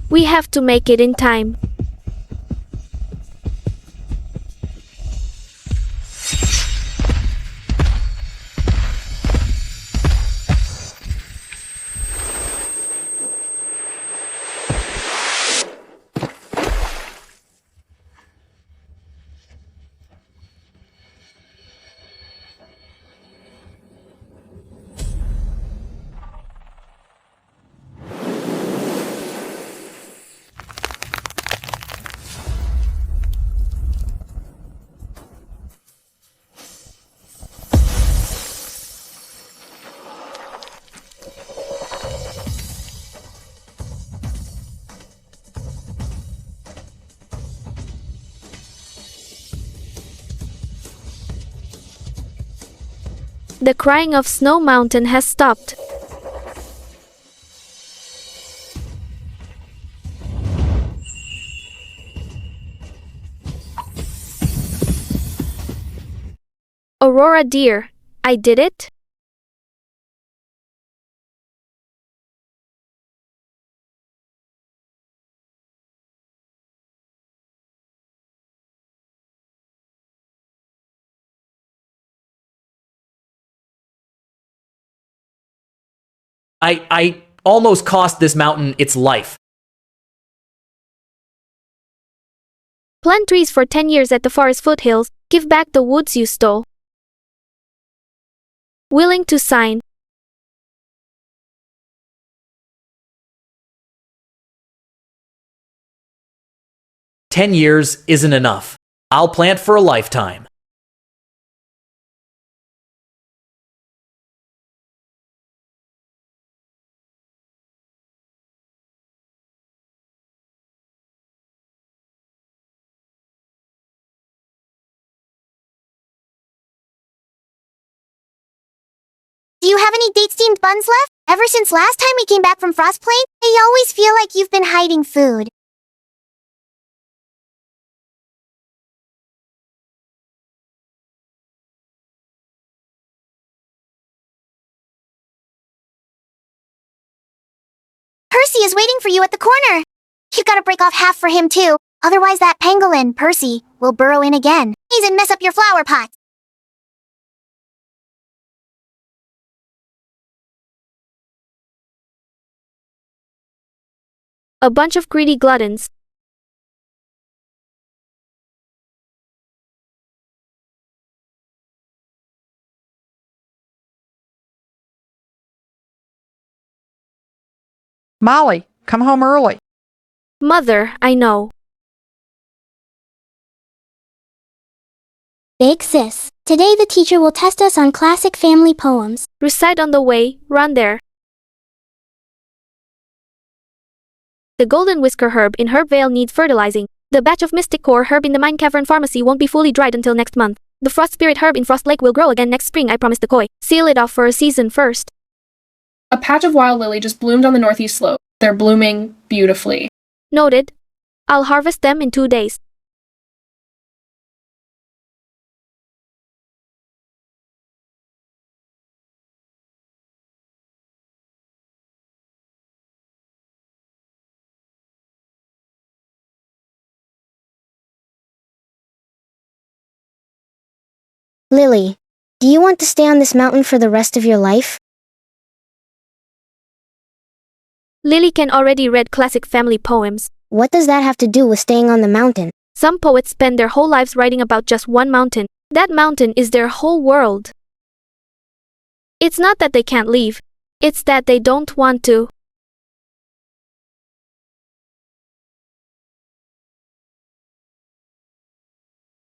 We have to make it in time. The crying of Snow Mountain has stopped. Aurora dear, I did it? I almost cost this mountain its life. Plant trees for 10 years at the forest foothills, give back the woods you stole. Willing to sign. "10 years isn't enough. I'll plant for a lifetime." Do you have any date-steamed buns left? Ever since last time we came back from Frostplain, I always feel like you've been hiding food. Percy is waiting for you at the corner. You gotta break off half for him too, otherwise that pangolin, Percy, will burrow in again. Please and mess up your flower pots. A bunch of greedy gluttons. Molly, come home early. Mother, I know. Big sis, today the teacher will test us on classic family poems. Recite on the way, run there. The golden whisker herb in Herb Vale needs fertilizing. The batch of mystic core herb in the mine cavern pharmacy won't be fully dried until next month. The frost spirit herb in Frost Lake will grow again next spring, I promised the koi. Seal it off for a season first. A patch of wild lily just bloomed on the northeast slope. They're blooming beautifully. Noted. I'll harvest them in 2 days. Lily, do you want to stay on this mountain for the rest of your life? Lily can already read classic family poems. What does that have to do with staying on the mountain? Some poets spend their whole lives writing about just one mountain. That mountain is their whole world. It's not that they can't leave. It's that they don't want to.